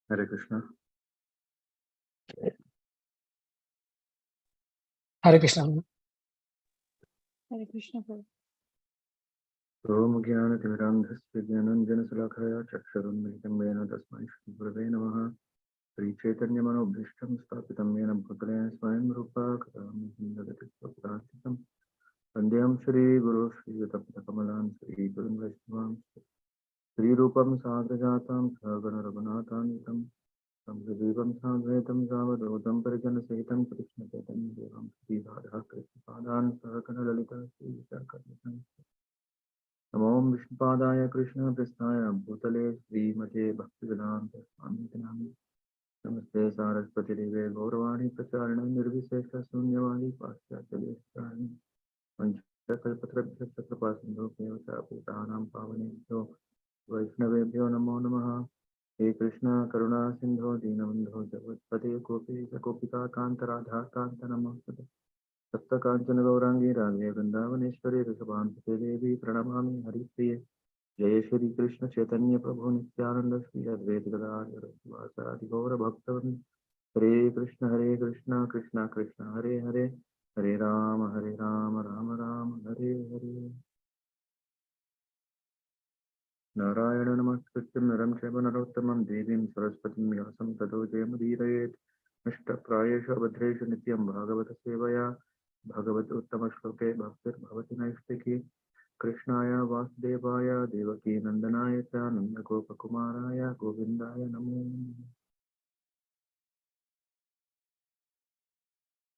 Hare Krishna. Hare Krishna. Hare Krishna. Om Jnana Timirandhasya Jnananjana Salakaya Chaksharunmilitam Vena Tasmai Shri Gurave Namaha. Sri Chaitanya Manobhishtam Sthapitam Yena Bhutale Swayam Rupa Kadam Hindagati Swapadachitam Vandhyam Shri Guru Shri Yutapata Kamalam Shri Gurum Vaishnavam Shri Rupam Sagrajatam Sagana Raghunatanitam Samsajivam Sadvaitam Savadotam Parijana Sahitam Krishna Chaitanya Devam Shri Radha Krishna Padan Sahakana Lalita Shri Visakhadam Namo Vishnupadaya Krishna Prasthaya Bhutale Srimate Bhaktivedanta Swamiti Namini Namaste Saraswati Deve Gauravani Pracharana Nirvisesha Sunyavadi Paschatya Deshtarani Panchakalpatrabhya Chakrapasindho Kevacha Bhutanam Pavanebhyo Vaishnavebhyo Namo Namaha. He Krishna Karuna Sindho Dinabandho Jagatpate Gopi Gopika Kanta Radha Kanta Namaste Sapta Kanchana Gaurangi Radhe Vrindavaneshwari Rishabhante Devi Pranamami Haripriye Jaya Shri Krishna Chaitanya Prabhu Nityananda Shri Advaita Gadadhara Vasadi Gaura Bhaktavan Hare Krishna Krishna Krishna Hare Hare Hare Rama Rama Rama Hare Hare Narayana Namaskrityam Naram Chaiva Narottamam Devim Saraswatim Vyasam Tato Jayamudirayet Mishta Prayesha Abhadresha Nityam Bhagavata Sevaya Bhagavata Uttama Shloke Bhaktir Bhavati Naishtiki Krishnaya Vasudevaya Devaki Nandanaya Cha Nanda Gopa Kumaraya Govindaya Namo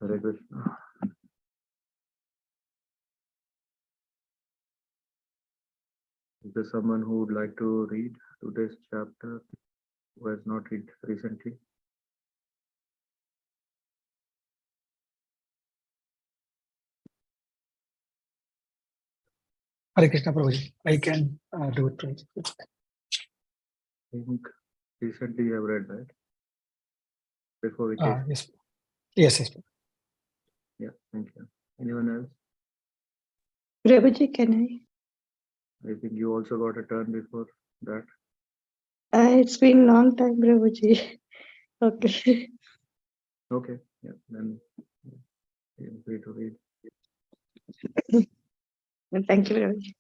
Hare Krishna. Is there someone who would like to read today's chapter who has not read recently? Hare Krishna Prabhuji. I can do it. Right? I think recently you have read that before vacation. Yes. Yes. Yeah, thank you. Anyone else? Prabhuji, can I? I think you also got a turn before that. It's been a long time, Prabhuji. Okay. Okay, yeah, then feel free to read. Thank you, Prabhuji.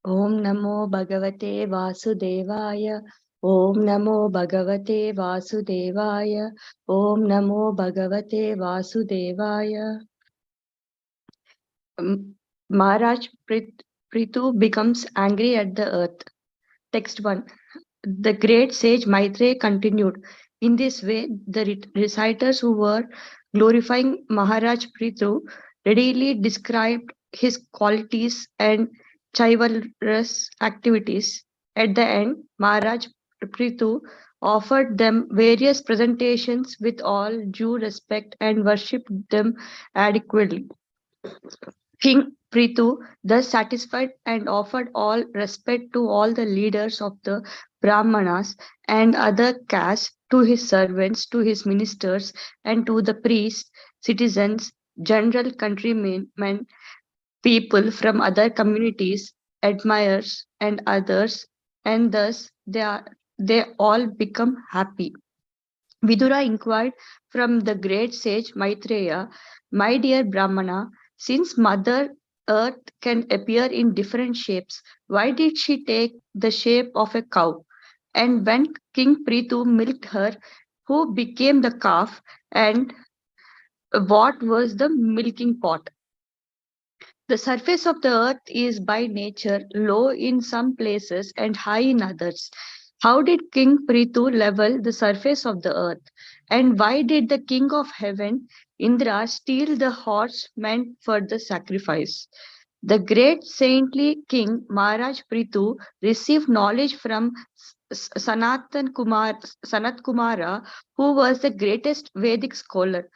Om Namo Bhagavate Vasudevaya. Om Namo Bhagavate Vasudevaya. Om Namo Bhagavate Vasudevaya. Maharaj Prthu becomes angry at the earth. Text 1. The great sage Maitreya continued. In this way, the reciters who were glorifying Maharaj Prthu readily described his qualities and chivalrous activities. At the end, Maharaj Prthu offered them various presentations with all due respect and worshipped them adequately. King Prthu, thus satisfied and offered all respect to all the leaders of the Brahmanas and other castes, to his servants, to his ministers, and to the priests, citizens, general countrymen, people from other communities, admirers, and others, and thus they all become happy. Vidura inquired from the great sage Maitreya, "My dear Brahmana, since Mother Earth can appear in different shapes, why did she take the shape of a cow? And when King Prthu milked her, who became the calf, and what was the milking pot? The surface of the earth is by nature low in some places and high in others. How did King Prthu level the surface of the earth? And why did the king of heaven, Indra, steal the horse meant for the sacrifice? The great saintly king Maharaj Prthu received knowledge from Sanat Kumara, who was the greatest Vedic scholar.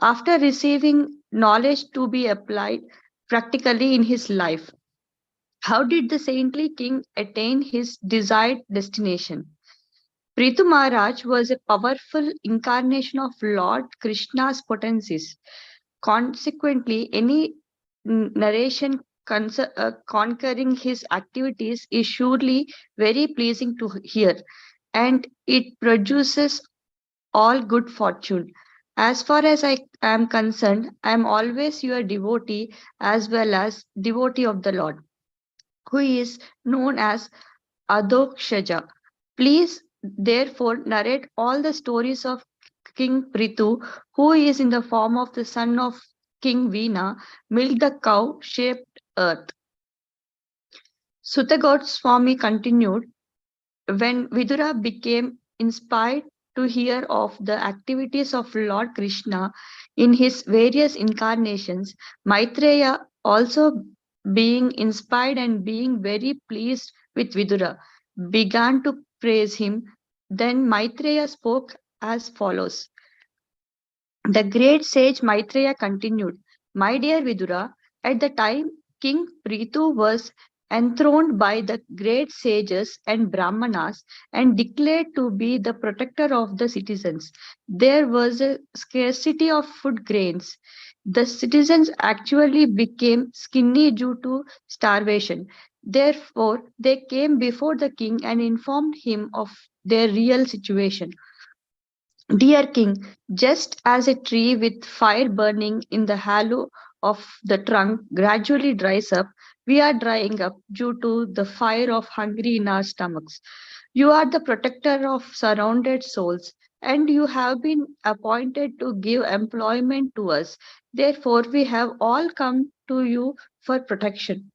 After receiving knowledge to be applied practically in his life, how did the saintly king attain his desired destination? Prthu Maharaj was a powerful incarnation of Lord Krishna's potencies. Consequently, any narration conquering his activities is surely very pleasing to hear, and it produces all good fortune. As far as I am concerned, I am always your devotee as well as devotee of the Lord, who is known as Adokshaja. Please, therefore, narrate all the stories of King Prithu, who is in the form of the son of King Veena, milked the cow-shaped earth. Sutta Swami continued, when Vidura became inspired to hear of the activities of Lord Krishna in his various incarnations, Maitreya also being inspired and being very pleased with Vidura, began to praise him. Then Maitreya spoke as follows. The great sage Maitreya continued, my dear Vidura, at the time King Prithu was enthroned by the great sages and Brahmanas and declared to be the protector of the citizens. There was a scarcity of food grains. The citizens actually became skinny due to starvation. Therefore, they came before the king and informed him of their real situation. Dear King, just as a tree with fire burning in the hollow of the trunk gradually dries up, we are drying up due to the fire of hunger in our stomachs. You are the protector of surrounded souls, and you have been appointed to give employment to us. Therefore, we have all come to you for protection.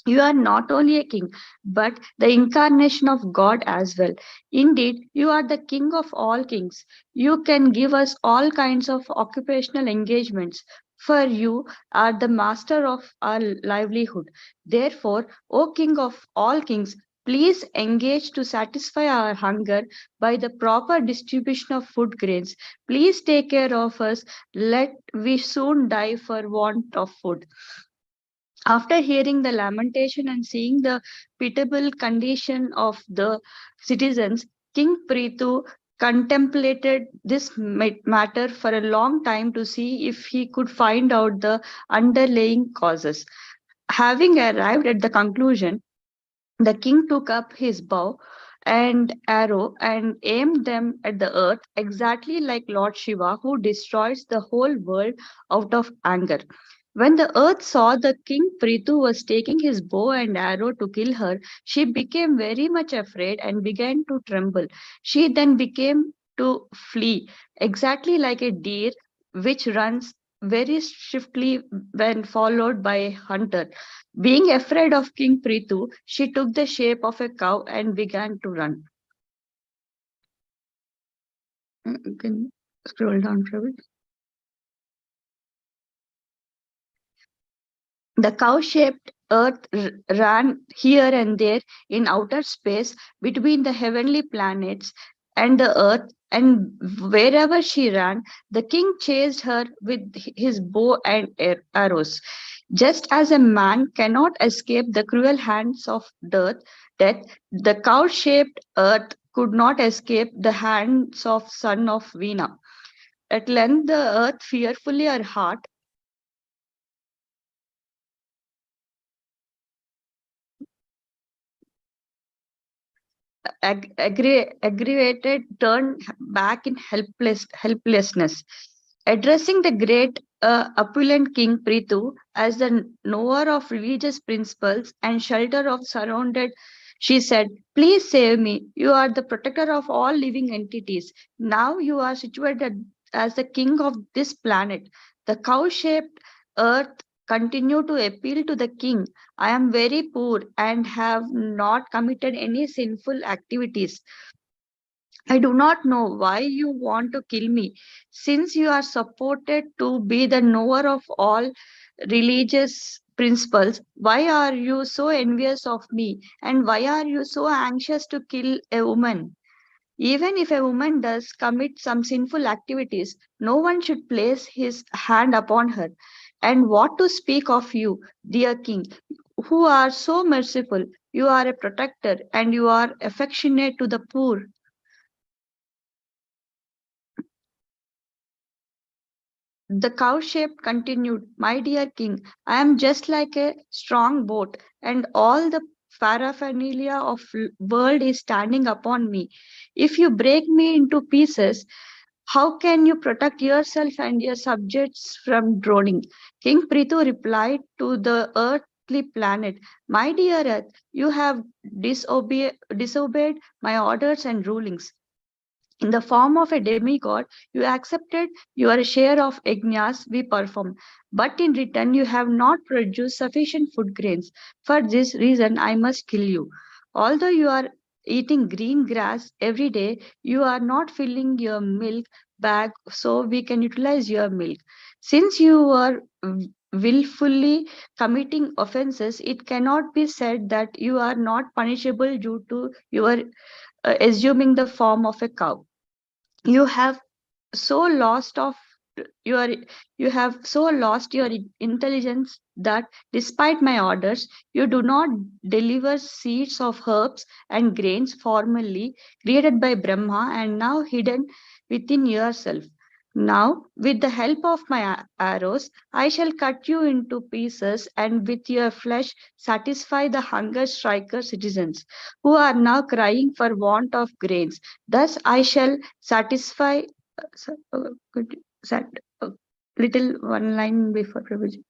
You are not only a king, but the incarnation of God as well. Indeed, you are the king of all kings. You can give us all kinds of occupational engagements, for you are the master of our livelihood. Therefore, O king of all kings, please engage to satisfy our hunger by the proper distribution of food grains. Please take care of us, let we soon die for want of food. After hearing the lamentation and seeing the pitiable condition of the citizens, King Prithu contemplated this matter for a long time to see if he could find out the underlying causes. Having arrived at the conclusion, the king took up his bow and arrow and aimed them at the earth, exactly like Lord Shiva, who destroys the whole world out of anger. When the earth saw the king Prithu was taking his bow and arrow to kill her, she became very much afraid and began to tremble. She then began to flee, exactly like a deer which runs very swiftly when followed by a hunter. Being afraid of King Prithu, she took the shape of a cow and began to run. You can scroll down for a bit. The cow-shaped earth ran here and there in outer space between the heavenly planets and the earth, and wherever she ran, the king chased her with his bow and arrows. Just as a man cannot escape the cruel hands of death, the cow-shaped earth could not escape the hands of son of Veena. At length, the earth, fearfully her heart, aggravated, turned back in helplessness. Addressing the great opulent King Prithu as the knower of religious principles and shelter of surrounded, she said, please save me. You are the protector of all living entities. Now you are situated as the king of this planet. The cow-shaped earth continued to appeal to the king. I am very poor and have not committed any sinful activities. I do not know why you want to kill me, since you are supported to be the knower of all religious principles. Why are you so envious of me, and why are you so anxious to kill a woman? Even if a woman does commit some sinful activities, no one should place his hand upon her. And what to speak of you, dear king, who are so merciful? You are a protector and you are affectionate to the poor. The cow-shaped continued, "My dear king, I am just like a strong boat, and all the paraphernalia of world is standing upon me. If you break me into pieces, how can you protect yourself and your subjects from drowning?" King Prithu replied to the earthly planet, "My dear earth, you have disobeyed my orders and rulings. In the form of a demigod, you accepted your share of yajnas we perform, but in return you have not produced sufficient food grains. For this reason, I must kill you. Although you are eating green grass every day, you are not filling your milk bag so we can utilize your milk. Since you are willfully committing offenses, it cannot be said that you are not punishable due to your assuming the form of a cow. You have so lost of your you have so lost your intelligence that despite my orders you do not deliver seeds of herbs and grains formerly created by Brahma and now hidden within yourself. Now with the help of my arrows I shall cut you into pieces and with your flesh satisfy the hunger striker citizens who are now crying for want of grains. Thus I shall satisfy could sat little one line before Prabhuji.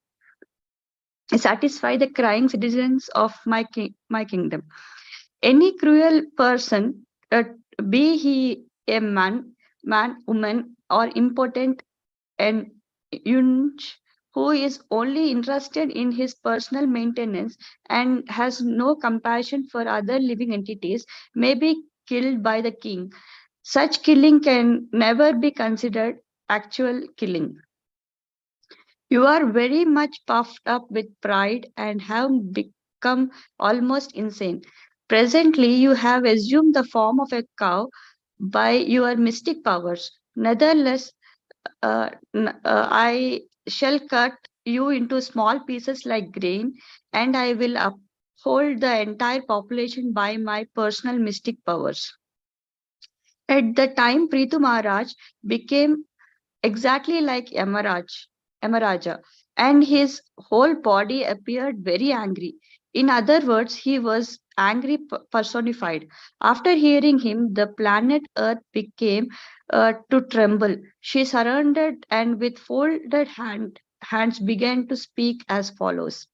Satisfy the crying citizens of my kingdom. Any cruel person, be he a man, woman, or impotent and eunuch, who is only interested in his personal maintenance and has no compassion for other living entities, may be killed by the king. Such killing can never be considered actual killing. You are very much puffed up with pride and have become almost insane. Presently, you have assumed the form of a cow by your mystic powers. Nevertheless, I shall cut you into small pieces like grain, and I will uphold the entire population by my personal mystic powers. At the time, Prithu Maharaj became exactly like Yamaraja, and his whole body appeared very angry. In other words, he was angry personified. After hearing him, the planet Earth became to tremble. She surrendered and with folded hands began to speak as follows.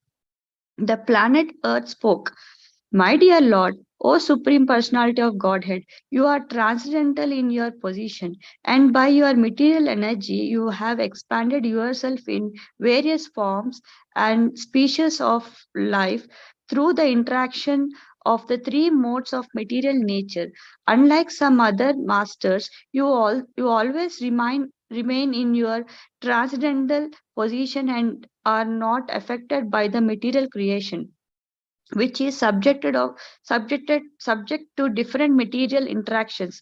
The planet Earth spoke. "My dear Lord, O Supreme Personality of Godhead, you are transcendental in your position, and by your material energy, you have expanded yourself in various forms and species of life through the interaction of the three modes of material nature. Unlike some other masters, you always remain in your transcendental position and are not affected by the material creation, which is subject to different material interactions.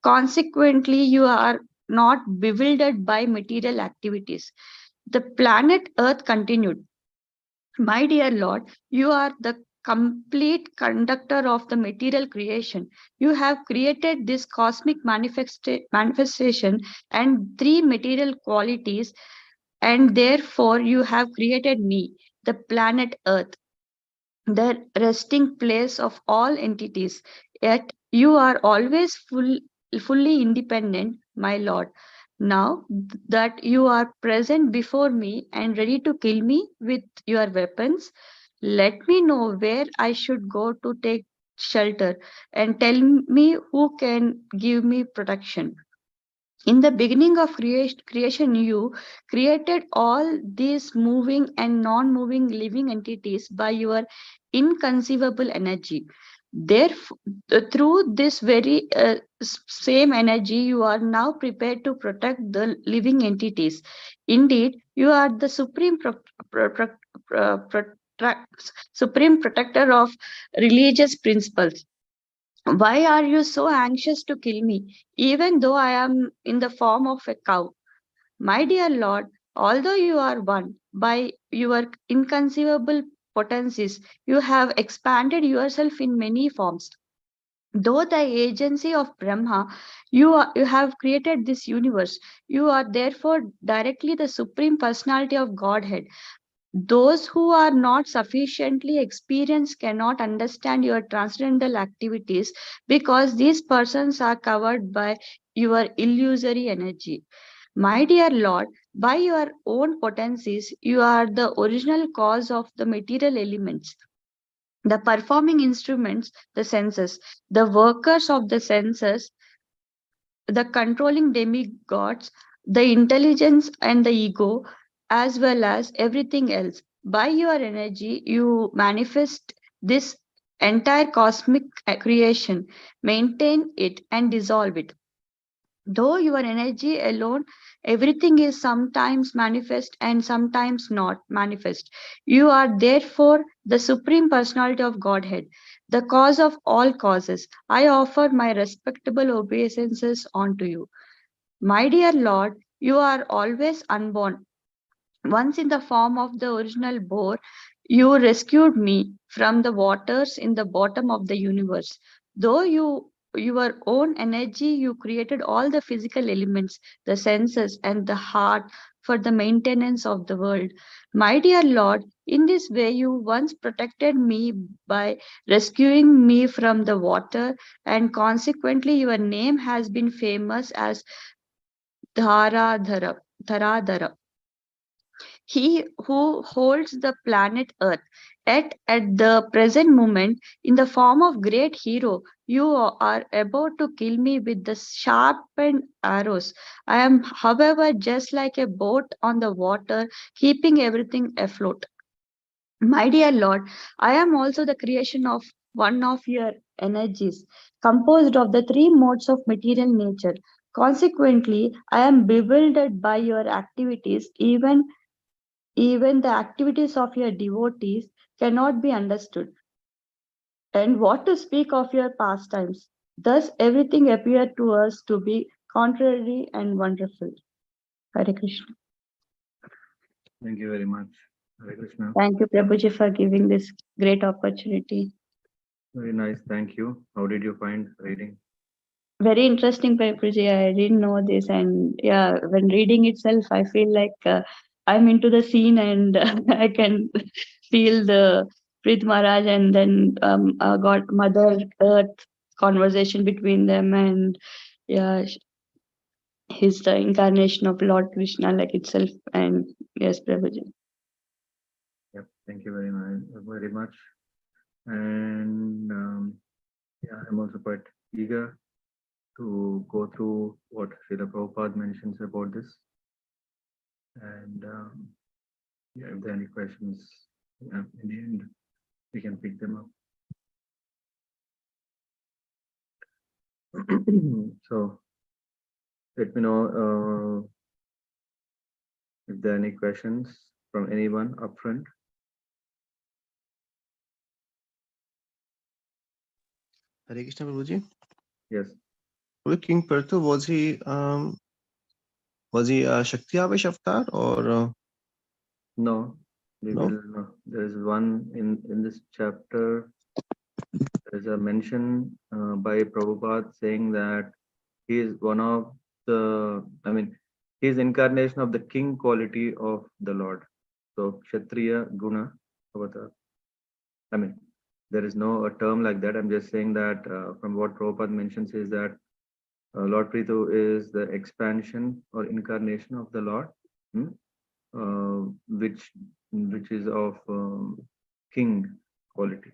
Consequently, you are not bewildered by material activities." The planet Earth continued, "My dear Lord, you are the complete conductor of the material creation. You have created this cosmic manifestation and three material qualities, and therefore you have created me, the planet Earth, the resting place of all entities. Yet you are always fully independent, my Lord. Now that you are present before me and ready to kill me with your weapons, let me know where I should go to take shelter and tell me who can give me protection. In the beginning of creation, you created all these moving and non moving living entities by your inconceivable energy. Therefore, through this very same energy, you are now prepared to protect the living entities. Indeed, you are the supreme protector of religious principles. Why are you so anxious to kill me, even though I am in the form of a cow? My dear Lord, although you are one, by your inconceivable potencies, you have expanded yourself in many forms. Though the agency of Brahma, you have created this universe. You are therefore directly the Supreme Personality of Godhead. Those who are not sufficiently experienced cannot understand your transcendental activities because these persons are covered by your illusory energy. My dear Lord, by your own potencies, you are the original cause of the material elements, the performing instruments, the senses, the workers of the senses, the controlling demigods, the intelligence and the ego, as well as everything else. By your energy, you manifest this entire cosmic creation, maintain it, and dissolve it. Though your energy alone, everything is sometimes manifest and sometimes not manifest. You are therefore the Supreme Personality of Godhead, the cause of all causes. I offer my respectable obeisances unto you. My dear Lord, you are always unborn. Once in the form of the original boar, you rescued me from the waters in the bottom of the universe. Though your own energy, you created all the physical elements, the senses, and the heart for the maintenance of the world. My dear Lord, in this way, you once protected me by rescuing me from the water, and consequently, your name has been famous as Dharadhara, he who holds the planet Earth. At the present moment, in the form of great hero, you are about to kill me with the sharpened arrows. I am, however, just like a boat on the water, keeping everything afloat. My dear Lord, I am also the creation of one of your energies, composed of the three modes of material nature. Consequently, I am bewildered by your activities, even the activities of your devotees cannot be understood. And what to speak of your pastimes? Thus, everything appeared to us to be contrary and wonderful. Hare Krishna. Thank you very much. Hare Krishna. Thank you, Prabhuji, for giving this great opportunity. Very nice. Thank you. How did you find reading? Very interesting, Prabhuji. I didn't know this. And yeah, when reading itself, I feel like I'm into the scene and I can feel the Prith Maharaj and then God, Mother Earth conversation between them. And yeah, he's the incarnation of Lord Krishna, like itself. And yes, Prabhuji. Yep. Thank you very much. And yeah, I'm also quite eager to go through what Srila Prabhupada mentions about this. And yeah, if there are any questions, in the end, we can pick them up. So let me know if there are any questions from anyone up front. Hare Krishna, Prabhuji. Yes. King Prthu, was he a Shakti Avesh avatar or No, we no? will know. There is one in this chapter. There is a mention by Prabhupada saying that he is one of the, he is incarnation of the king quality of the Lord. So Kshatriya Guna Avatar. There is no a term like that. I'm just saying that from what Prabhupada mentions is that Lord Prthu is the expansion or incarnation of the Lord, which is of king quality.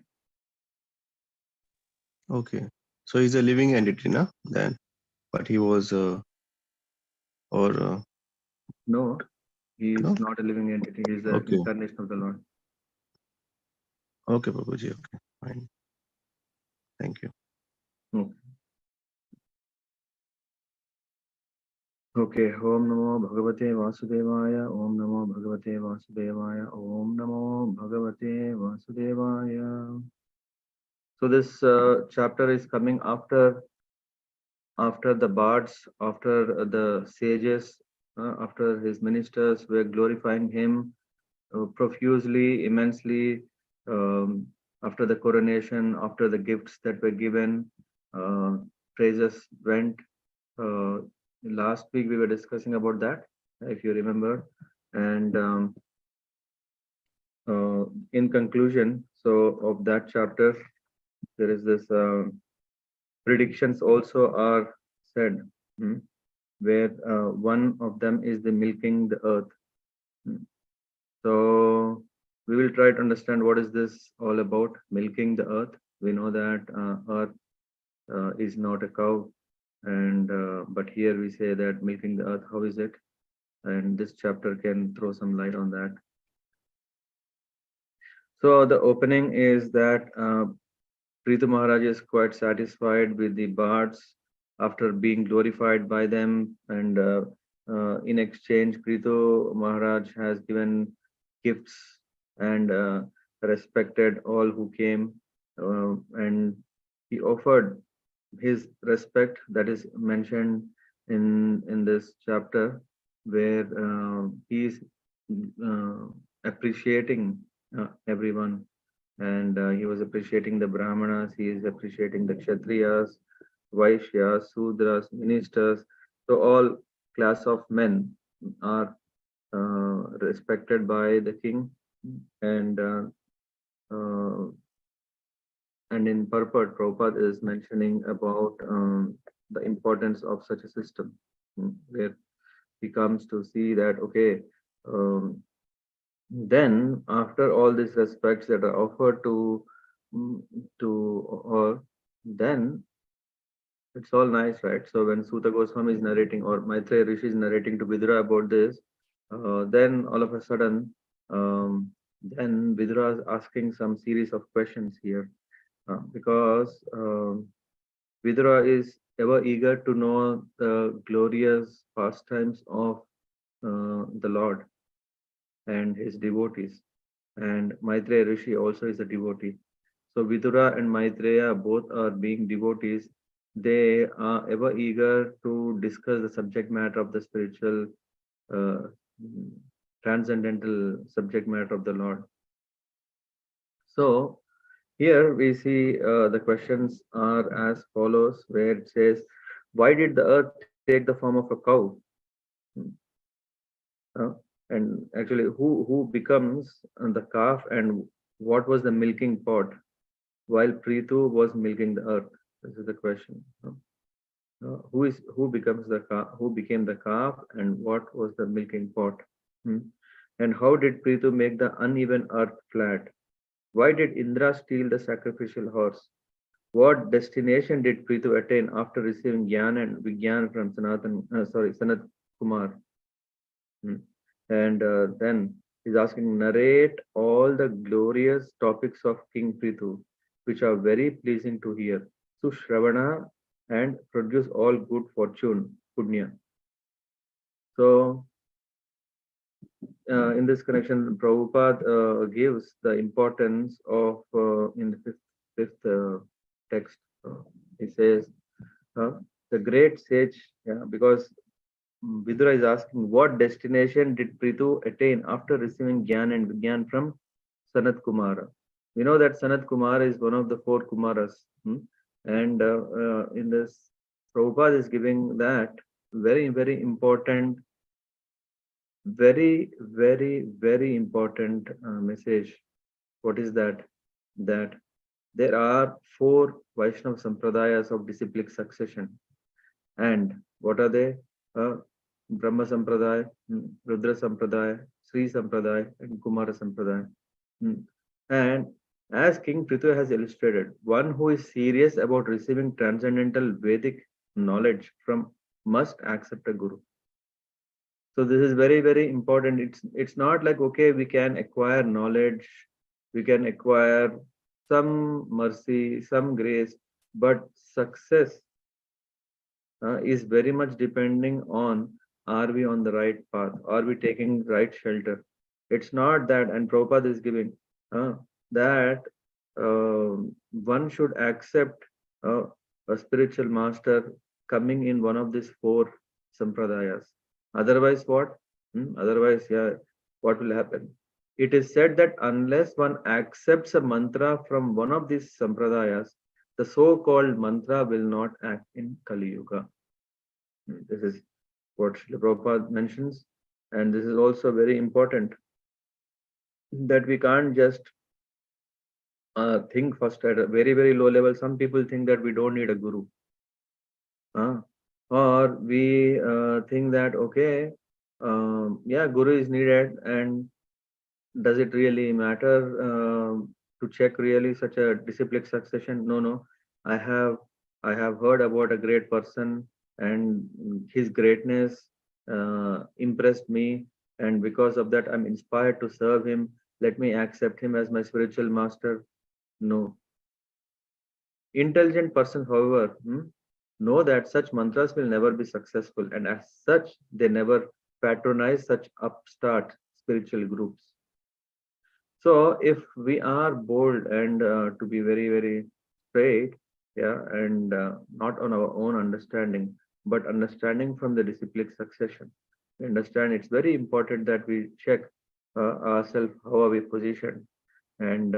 Okay. So he's a living entity, na? Then, but he was No, he is no? not a living entity. He is the Okay. incarnation of the Lord. Okay, Prabhuji. Okay, fine. Thank you. Okay. Om Namo Bhagavate Vasudevaya. Om Namo Bhagavate Vasudevaya. Om Namo Bhagavate Vasudevaya. So this chapter is coming after the bards, after the sages, after his ministers were glorifying him profusely, immensely, after the coronation, after the gifts that were given. phrases went. Last week we were discussing about that, if you remember. And in conclusion, so of that chapter, there is this predictions also are said, where one of them is the milking the earth. So we will try to understand what is this all about, milking the earth. We know that earth is not a cow, and but here we say that milking the earth, how is it? And this chapter can throw some light on that. So the opening is that Prthu Maharaj is quite satisfied with the bards after being glorified by them, and in exchange, Prthu Maharaj has given gifts and respected all who came, and he offered his respect that is mentioned in this chapter, where he is appreciating everyone, and he was appreciating the Brahmanas, he is appreciating the Kshatriyas, Vaishyas, Sudras, ministers. So all class of men are respected by the king, and in purport, Prabhupada is mentioning about the importance of such a system, where he comes to see that, okay, then after all these respects that are offered to all, then it's all nice, right? So when Suta Goswami is narrating, or Maitreya Rishi is narrating to Vidura about this, then all of a sudden, then Vidura is asking some series of questions here, because Vidura is ever eager to know the glorious pastimes of the Lord and his devotees. And Maitreya Rishi also is a devotee. So Vidura and Maitreya both are being devotees. They are ever eager to discuss the subject matter of the spiritual, transcendental subject matter of the Lord. So here we see the questions are as follows, where it says, why did the earth take the form of a cow? And actually, who becomes the calf, and what was the milking pot while Prthu was milking the earth? This is the question. Who becomes the calf? Who became the calf, and what was the milking pot? And how did Prthu make the uneven earth flat? Why did Indra steal the sacrificial horse? What destination did Prthu attain after receiving Gyan and Vigyan from Sanat Kumar? And then he's asking, narrate all the glorious topics of King Prthu, which are very pleasing to hear. Sushravana, and produce all good fortune, punya. So, in this connection, Prabhupada gives the importance of, in the fifth text, he says, the great sage, because Vidura is asking, what destination did Prthu attain after receiving Gyan and Vigyan from Sanat Kumara? We know that Sanat Kumara is one of the 4 Kumaras. And in this, Prabhupada is giving that very, very important, very, very, very important message. What is that? That there are 4 Vaishnava Sampradayas of disciplic succession. And what are they? Brahma Sampradaya, Rudra Sampradaya, Sri Sampradaya, and Kumara Sampradaya. And as King Prthu has illustrated, one who is serious about receiving transcendental Vedic knowledge from must accept a guru. So this is very, very important. It's not like, okay, we can acquire knowledge, we can acquire some mercy, some grace, but success is very much depending on, are we on the right path? Are we taking right shelter? It's not that, and Prabhupada is giving that one should accept a spiritual master coming in one of these 4 sampradayas. Otherwise, what? Otherwise, what will happen? It is said that unless one accepts a mantra from one of these sampradayas, the so-called mantra will not act in Kali Yuga. This is what Srila Prabhupada mentions, and this is also very important that we can't just think first at a very, very low level. Some people think that we don't need a guru. Or we think that, okay, yeah, guru is needed, and does it really matter to check really such a disciplic succession? No. I have heard about a great person, and his greatness impressed me, and because of that I'm inspired to serve him. Let me accept him as my spiritual master. No. Intelligent person, however, know that such mantras will never be successful, and as such, they never patronize such upstart spiritual groups. So, if we are bold and to be very, very straight, yeah, and not on our own understanding, but understanding from the disciplic succession, we understand it's very important that we check ourselves, how are we positioned, and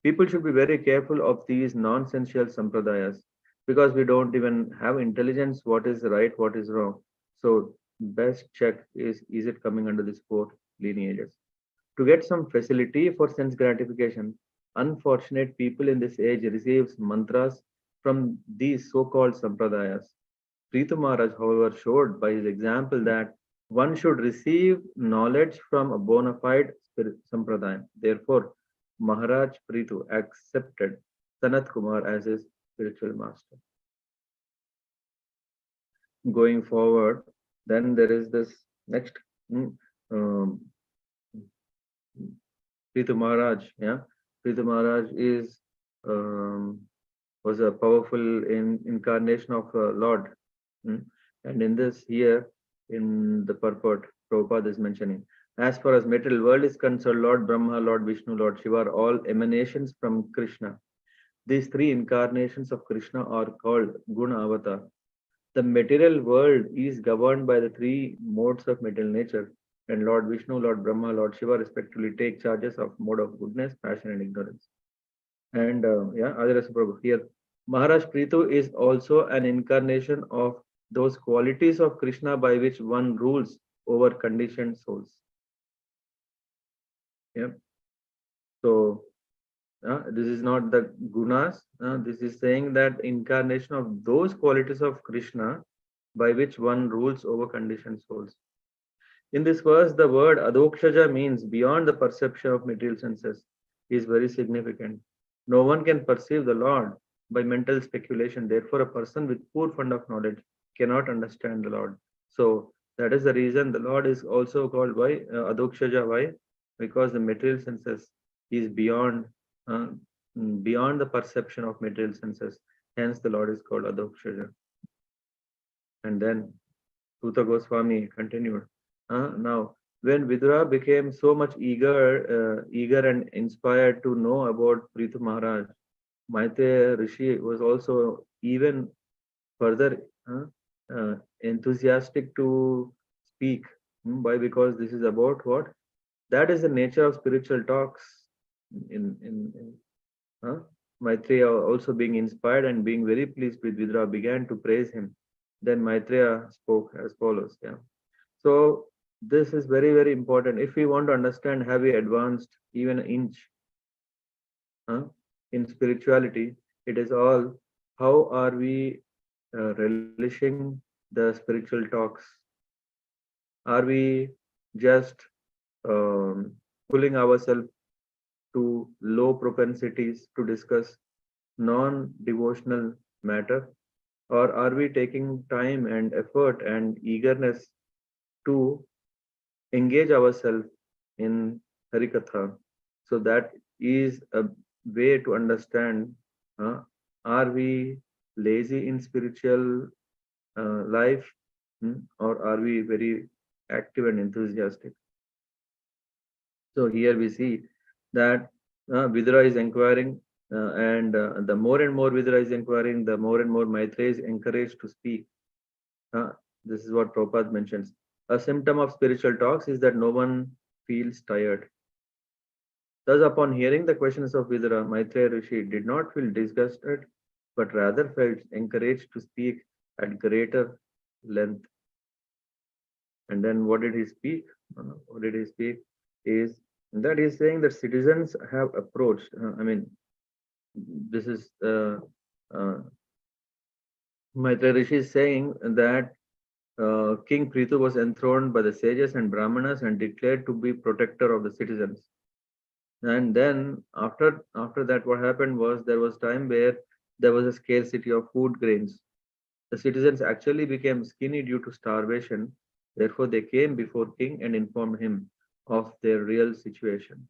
people should be very careful of these non-sensual sampradayas, because we don't even have intelligence what is right, what is wrong. So best check is it coming under these four lineages. To get some facility for sense gratification, unfortunate people in this age receives mantras from these so-called sampradayas. Prthu Maharaj, however, showed by his example that one should receive knowledge from a bona fide spirit sampradaya. Therefore, Maharaj Prthu accepted Sanat Kumar as his spiritual master. Going forward, then there is this next Prthu Maharaj. Yeah, Prthu Maharaj is was a powerful incarnation of Lord, and in this here in the purport, Prabhupada is mentioning, as far as material world is concerned, Lord Brahma, Lord Vishnu, Lord Shiva are all emanations from Krishna. These three incarnations of Krishna are called Guna Avatar. The material world is governed by the three modes of material nature, and Lord Vishnu, Lord Brahma, Lord Shiva respectively take charges of mode of goodness, passion, and ignorance. And Adirasa Prabhu here, Maharaj Prthu is also an incarnation of those qualities of Krishna by which one rules over conditioned souls. Yeah. So this is not the gunas. This is saying that incarnation of those qualities of Krishna by which one rules over conditioned souls. In this verse, the word adokshaja means beyond the perception of material senses is very significant. No one can perceive the Lord by mental speculation. Therefore, a person with poor fund of knowledge cannot understand the Lord. So that is the reason the Lord is also called by adokshaja. Why? Because the material senses is beyond the perception of material senses. Hence, the Lord is called adokshaja. And then Sutta Goswami continued. Now, when Vidura became so much eager and inspired to know about Prthu Maharaj, Maitreya Rishi was also even further enthusiastic to speak. Why? Because this is about what? That is the nature of spiritual talks. Maitreya, also being inspired and being very pleased with Vidura, began to praise him. Then Maitreya spoke as follows. Yeah. So this is very, very important. If we want to understand, have we advanced even an inch in spirituality, it is all how are we relishing the spiritual talks? Are we just pulling ourselves to low propensities to discuss non-devotional matter, or are we taking time and effort and eagerness to engage ourselves in Harikatha? So that is a way to understand, are we lazy in spiritual life, or are we very active and enthusiastic? So here we see that Vidura is inquiring, and the more and more Vidura is inquiring, the more and more Maitreya is encouraged to speak. This is what Prabhupada mentions. A symptom of spiritual talks is that no one feels tired. Thus, upon hearing the questions of Vidura, Maitreya Rishi did not feel disgusted but rather felt encouraged to speak at greater length. And then what did he speak? What did he speak? Is that he's saying that citizens have approached. This is Maitreya Rishi is saying that King Prthu was enthroned by the sages and Brahmanas and declared to be protector of the citizens. And then after that, what happened was there was time where there was a scarcity of food grains. The citizens actually became skinny due to starvation. Therefore, they came before king and informed him of their real situation.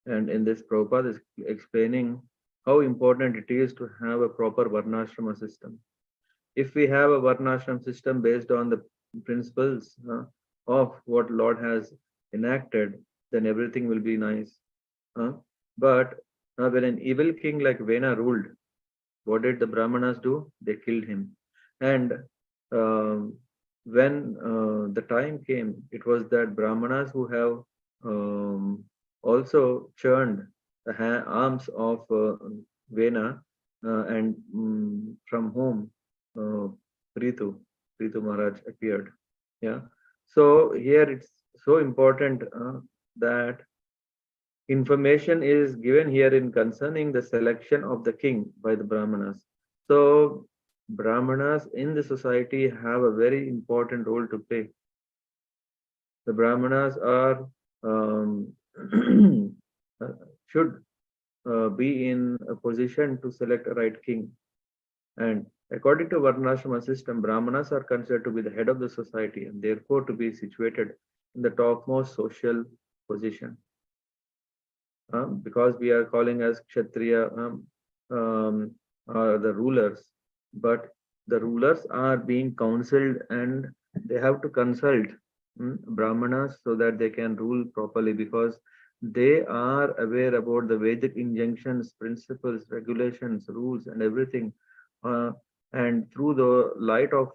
And in this, Prabhupada is explaining how important it is to have a proper Varnashrama system. If we have a Varnashram system based on the principles of what Lord has enacted, then everything will be nice. But when an evil king like Vena ruled, what did the Brahmanas do? They killed him. And when the time came, it was that Brahmanas who have also churned the arms of Vena and from whom Prthu Maharaj appeared. Yeah. So here it's so important that information is given here in concerning the selection of the king by the Brahmanas. So Brahmanas in the society have a very important role to play. The Brahmanas are should be in a position to select a right king. And according to Varnashrama system, Brahmanas are considered to be the head of the society and therefore to be situated in the topmost social position. Because we are calling as Kshatriya the rulers, but the rulers are being counseled and they have to consult Brahmanas so that they can rule properly, because they are aware about the Vedic injunctions, principles, regulations, rules, and everything. And through the light of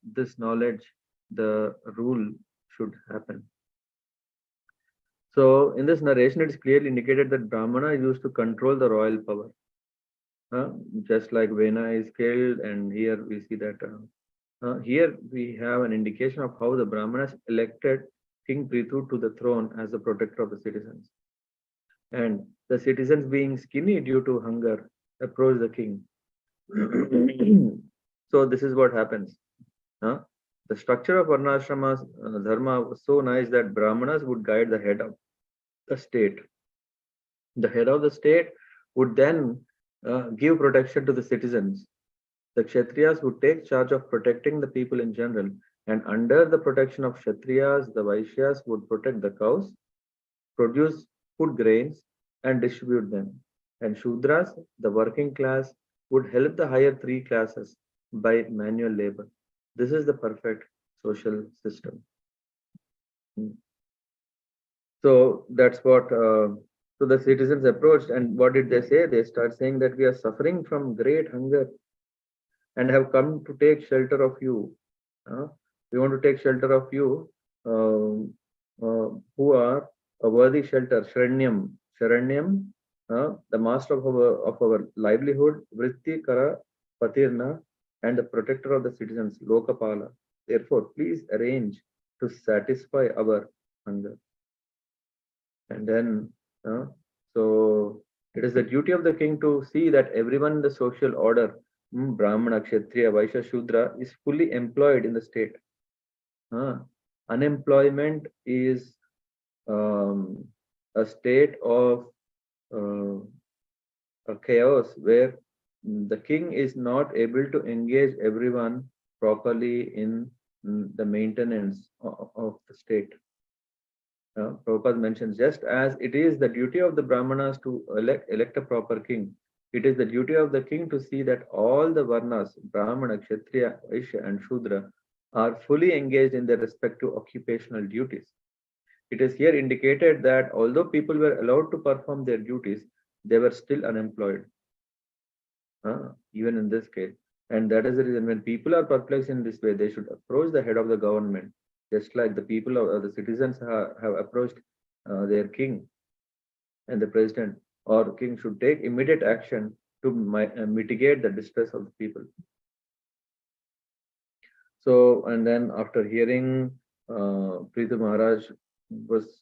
this knowledge, the rule should happen. So in this narration, it is clearly indicated that Brahmana used to control the royal power. Just like Vena is killed, and here we see that here we have an indication of how the Brahmanas elected King Prthu to the throne as the protector of the citizens. And the citizens, being skinny due to hunger, approached the king. So this is what happens. The structure of Varnashrama's dharma was so nice that Brahmanas would guide the head of the state. The head of the state would then give protection to the citizens. The Kshatriyas would take charge of protecting the people in general, and under the protection of Kshatriyas, the Vaishyas would protect the cows, produce food grains, and distribute them. And Shudras, the working class, would help the higher three classes by manual labor. This is the perfect social system. So that's what so the citizens approached, and what did they say? They start saying that we are suffering from great hunger and have come to take shelter of you. We want to take shelter of you who are a worthy shelter. Sharanyam, the master of our livelihood, Vritti Kara Patirna, and the protector of the citizens, Lokapala. Therefore, please arrange to satisfy our hunger. And then, so it is the duty of the king to see that everyone in the social order, Brahmana, Kshatriya, Vaishya, Shudra, is fully employed in the state. Unemployment is a state of a chaos where the king is not able to engage everyone properly in the maintenance of the state. Prabhupada mentions, just as it is the duty of the Brahmanas to elect a proper king, it is the duty of the king to see that all the Varnas, Brahmana, Kshatriya, Vaishya, and Shudra, are fully engaged in their respective occupational duties. It is here indicated that although people were allowed to perform their duties, they were still unemployed, even in this case. And that is the reason when people are perplexed in this way, they should approach the head of the government, just like the people of the citizens have approached their king and the president, or king should take immediate action to mitigate the distress of the people. So, and then after hearing Prthu Maharaj was,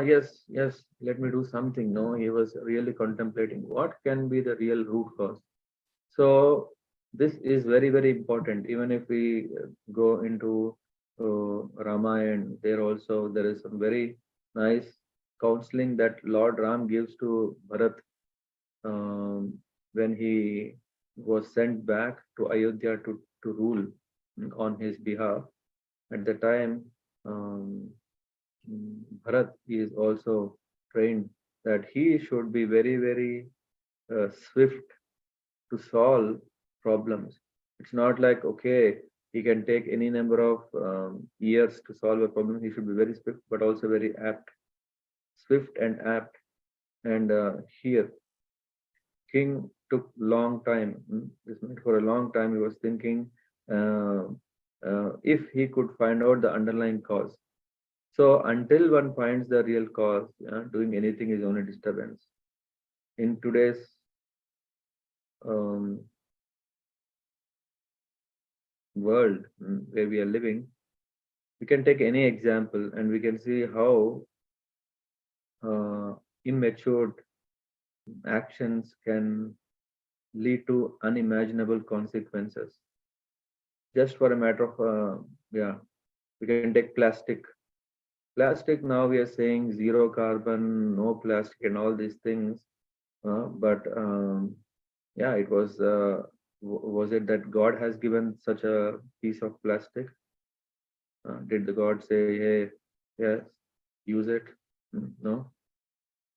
yes, let me do something. No, he was really contemplating what can be the real root cause. So this is very, very important. Even if we go into Ramayana, there is some very nice counseling that Lord Ram gives to Bharat when he was sent back to Ayodhya to rule on his behalf. At the time, Bharat is also trained that he should be very, very swift to solve problems. It's not like, okay, he can take any number of years to solve a problem. He should be very swift, but also very apt. Swift and apt. And here, King took long time. This meant for a long time he was thinking if he could find out the underlying cause. So until one finds the real cause, doing anything is only disturbance. In today's world where we are living, we can take any example and we can see how immature actions can lead to unimaginable consequences. Just for a matter of, we can take plastic. Plastic, now we are saying zero carbon, no plastic and all these things. But it was it that God has given such a piece of plastic? Did the God say, hey, yes, use it? No.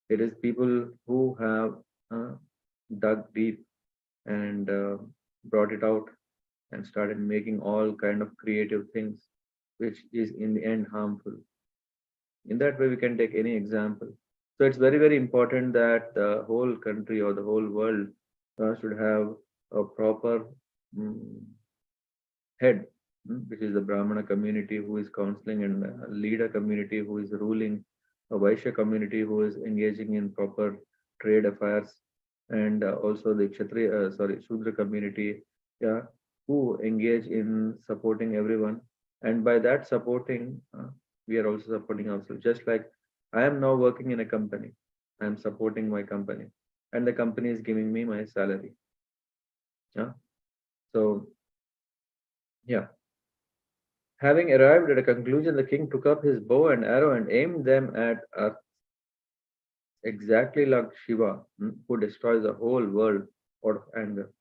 It is people who have dug deep and brought it out and started making all kind of creative things, which is in the end harmful. In that way, we can take any example. So it's very, very important that the whole country or the whole world should have a proper head, which is the Brahmana community who is counseling, and a leader community who is ruling, a Vaishya community who is engaging in proper trade affairs, and also the Shudra community, who engage in supporting everyone. And by that supporting, we are also supporting ourselves. Just like I am now working in a company, I am supporting my company, and the company is giving me my salary. So, having arrived at a conclusion, the king took up his bow and arrow and aimed them at Earth, exactly like Shiva, who destroys the whole world out of anger.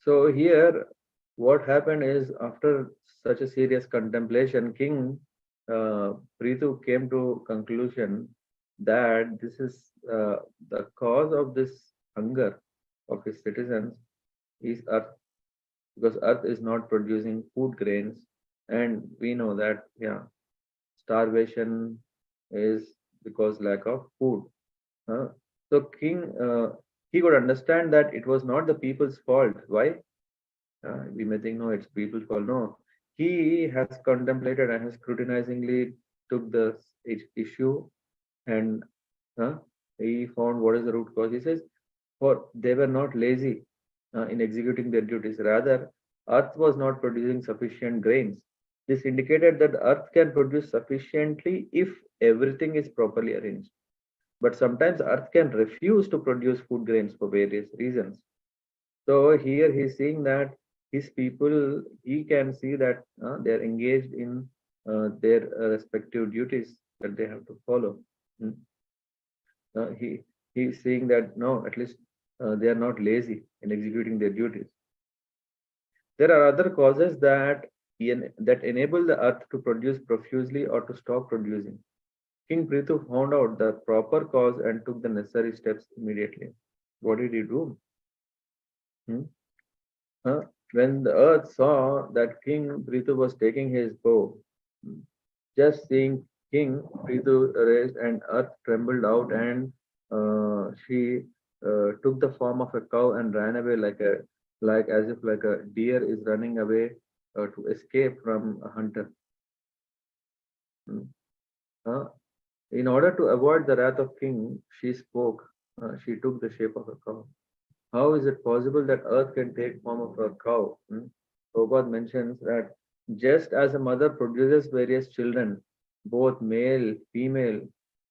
So here, what happened is, after such a serious contemplation, King Prthu came to conclusion that this is the cause of this hunger of his citizens is Earth, because Earth is not producing food grains, and we know that starvation is because lack of food. So King he could understand that it was not the people's fault. Why? We may think, no, it's people's fault. No, he has contemplated and has scrutinizingly took the issue, and he found what is the root cause. He says, for they were not lazy in executing their duties. Rather, Earth was not producing sufficient grains. This indicated that the Earth can produce sufficiently if everything is properly arranged. But sometimes Earth can refuse to produce food grains for various reasons. So here he's seeing that his people, he can see that they are engaged in their respective duties that they have to follow. He's seeing that no, at least they are not lazy in executing their duties. There are other causes that enable the earth to produce profusely or to stop producing. King Prthu found out the proper cause and took the necessary steps immediately. What did he do? When the earth saw that King Prthu was taking his bow, just seeing King Prthu raised, and earth trembled out, and she took the form of a cow and ran away as if a deer is running away to escape from a hunter. In order to avoid the wrath of king, she spoke she took the shape of a cow. How is it possible that earth can take form of a cow? Prabhupada mentions that just as a mother produces various children, both male, female,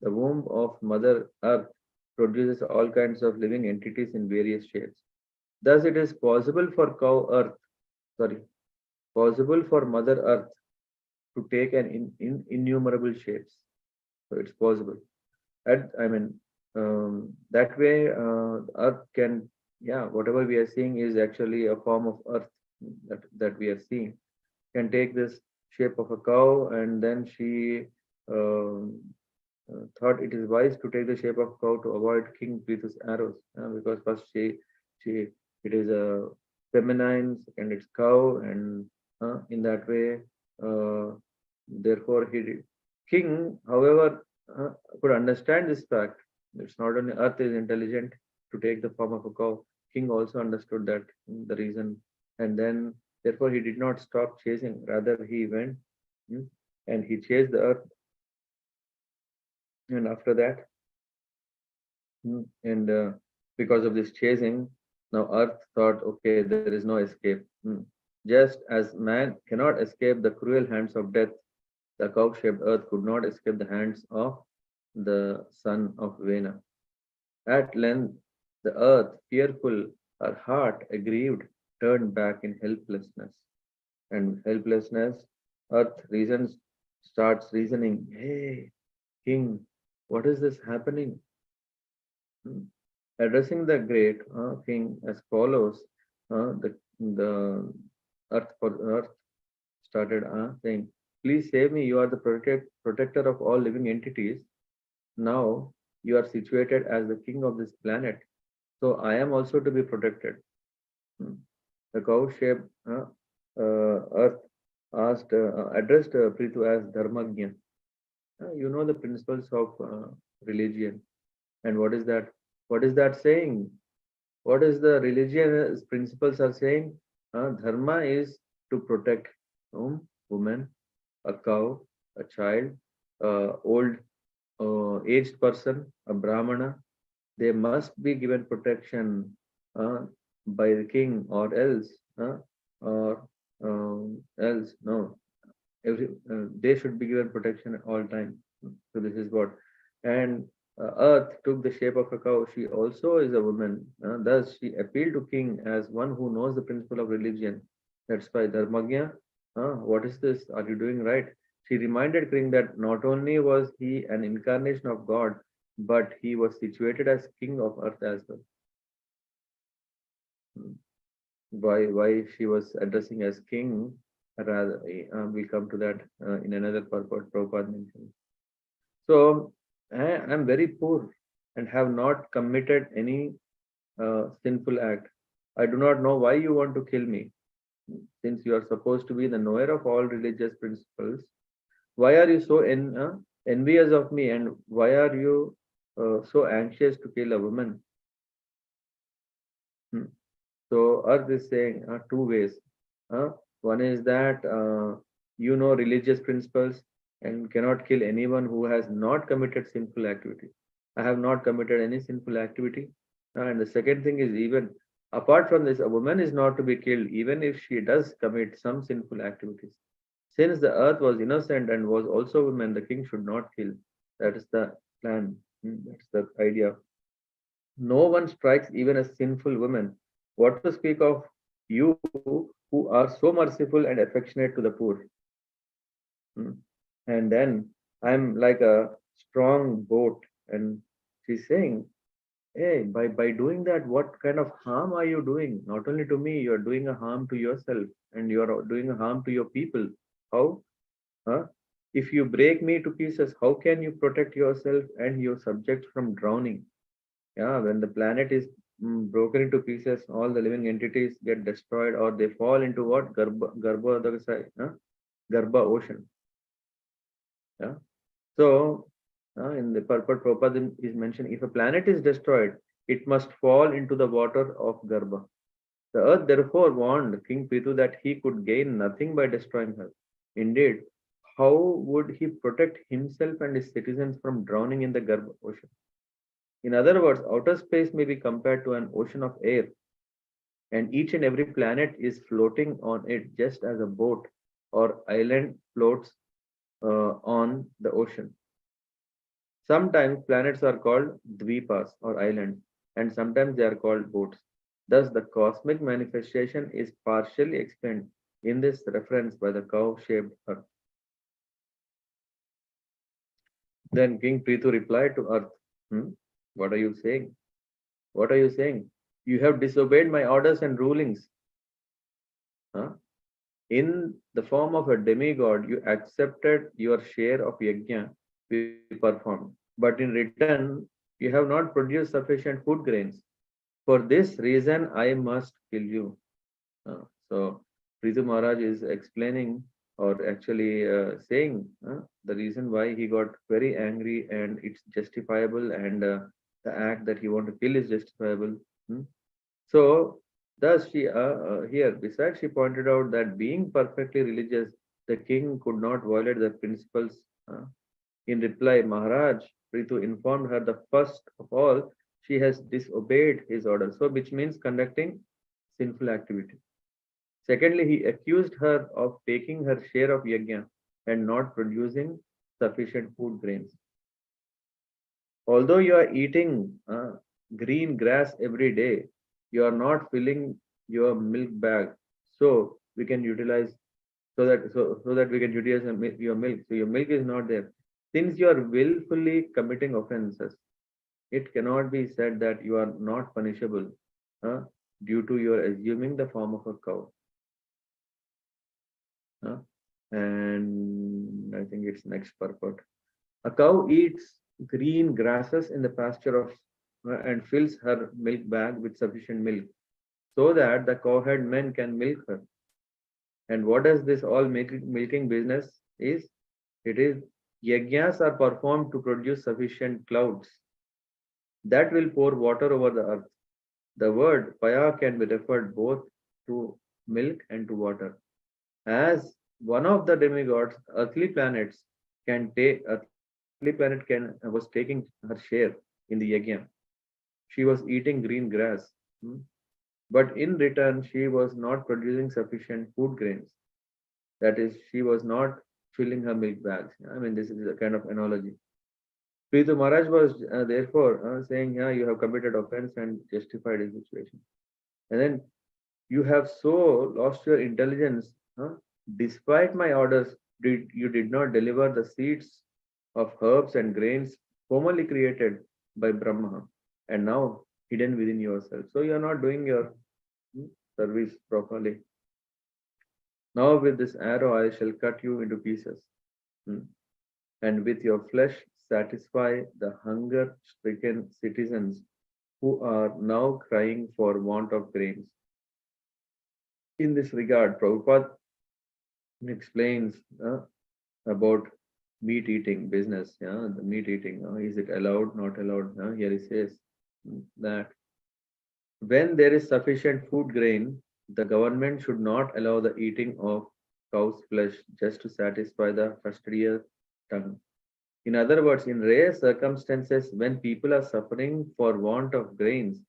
the womb of Mother Earth produces all kinds of living entities in various shapes. Thus, it is possible for possible for Mother Earth to take an innumerable shapes. So it's possible. That way, Earth can, whatever we are seeing is actually a form of Earth that we are seeing. Can take this shape of a cow, and then she thought it is wise to take the shape of cow to avoid King Prithu's arrows, because first it is a feminine and it's cow, and in that way, therefore king, however, could understand this fact. It's not only Earth is intelligent to take the form of a cow. King also understood that the reason, and then therefore he did not stop chasing. Rather, he went and he chased the Earth. And after that, and because of this chasing, now Earth thought, okay, there is no escape. Just as man cannot escape the cruel hands of death, the cow-shaped Earth could not escape the hands of the son of Vena. At length, the Earth, fearful, her heart aggrieved, turned back in helplessness. And helplessness, Earth starts reasoning, hey, King, what is this happening? Addressing the great king as follows, the Earth started saying, please save me, you are the protector of all living entities. Now you are situated as the king of this planet, so I am also to be protected. The cow-shaped Earth addressed Prthu as Dharmagya. You know the principles of religion. And what is that? What is that saying? What is the religion's principles are saying? Dharma is to protect woman, a cow, a child, old aged person, a brahmana. They must be given protection by the king, or else they should be given protection at all times. So this is what. And Earth took the shape of a cow. She also is a woman. Thus, she appealed to king as one who knows the principle of religion. That's why Dharmagya. What is this? Are you doing right? She reminded king that not only was he an incarnation of God, but he was situated as king of earth as well. Why she was addressing as king? Rather, we'll come to that in another purport. Prabhupada mentioned. So I'm very poor and have not committed any sinful act. I do not know why you want to kill me. Since you are supposed to be the knower of all religious principles, why are you so envious of me, and why are you so anxious to kill a woman? So Earth is saying two ways. One is that you know religious principles and cannot kill anyone who has not committed sinful activity. I have not committed any sinful activity. And the second thing is, even apart from this, a woman is not to be killed even if she does commit some sinful activities. Since the earth was innocent and was also woman, the king should not kill. That is the plan. That's the idea. No one strikes even a sinful woman. What to speak of you who are so merciful and affectionate to the poor? And then I'm like a strong boat, and she's saying, hey, by doing that, what kind of harm are you doing? Not only to me, you're doing a harm to yourself, and you're doing a harm to your people. How? If you break me to pieces, how can you protect yourself and your subjects from drowning? Yeah, when the planet is broken into pieces, all the living entities get destroyed, or they fall into what? Garbha ocean. Yeah. So in the purport, Prabhupada is mentioned, if a planet is destroyed, it must fall into the water of Garbha. The earth therefore warned King Prithu that he could gain nothing by destroying her. Indeed, how would he protect himself and his citizens from drowning in the Garbha ocean? In other words, outer space may be compared to an ocean of air, and each and every planet is floating on it just as a boat or island floats on the ocean. Sometimes planets are called dvipas or islands, and sometimes they are called boats. Thus, the cosmic manifestation is partially explained in this reference by the cow-shaped earth. Then King Prthu replied to earth, what are you saying? What are you saying? You have disobeyed my orders and rulings. Huh? In the form of a demigod, you accepted your share of yajna we performed. But in return, you have not produced sufficient food grains. For this reason, I must kill you. So, Prthu Maharaj is explaining or actually saying the reason why he got very angry, and it's justifiable, and the act that he wanted to kill is justifiable. So, thus she here, besides, she pointed out that being perfectly religious, the king could not violate the principles. In reply, Maharaj Prthu informed her that first of all, she has disobeyed his order, so which means conducting sinful activity. Secondly, he accused her of taking her share of yajna and not producing sufficient food grains. Although you are eating green grass every day, you are not filling your milk bag, so we can utilize so that we can utilize your milk. So your milk is not there. Since you are willfully committing offenses, it cannot be said that you are not punishable due to your assuming the form of a cow. And I think it's next purport. A cow eats green grasses in the pasture of and fills her milk bag with sufficient milk, so that the cowherd men can milk her. And what does this all milking business is? It is yajnas are performed to produce sufficient clouds that will pour water over the earth. The word paya can be referred both to milk and to water. As one of the demigods, earthly planets was taking her share in the yajna. She was eating green grass, but in return she was not producing sufficient food grains. That is, she was not filling her milk bags. I mean, this is a kind of analogy. Prthu Maharaj was therefore saying, yeah, you have committed offense and justified his situation. And then you have so lost your intelligence. Despite my orders, you did not deliver the seeds of herbs and grains formerly created by Brahma and now hidden within yourself. So you are not doing your service properly. Now with this arrow I shall cut you into pieces, and with your flesh satisfy the hunger-stricken citizens who are now crying for want of grains. In this regard, Prabhupada explains about meat eating business. The meat eating, is it allowed, not allowed? Here he says that when there is sufficient food grain, the government should not allow the eating of cow's flesh just to satisfy the fastidious tongue. In other words, in rare circumstances, when people are suffering for want of grains,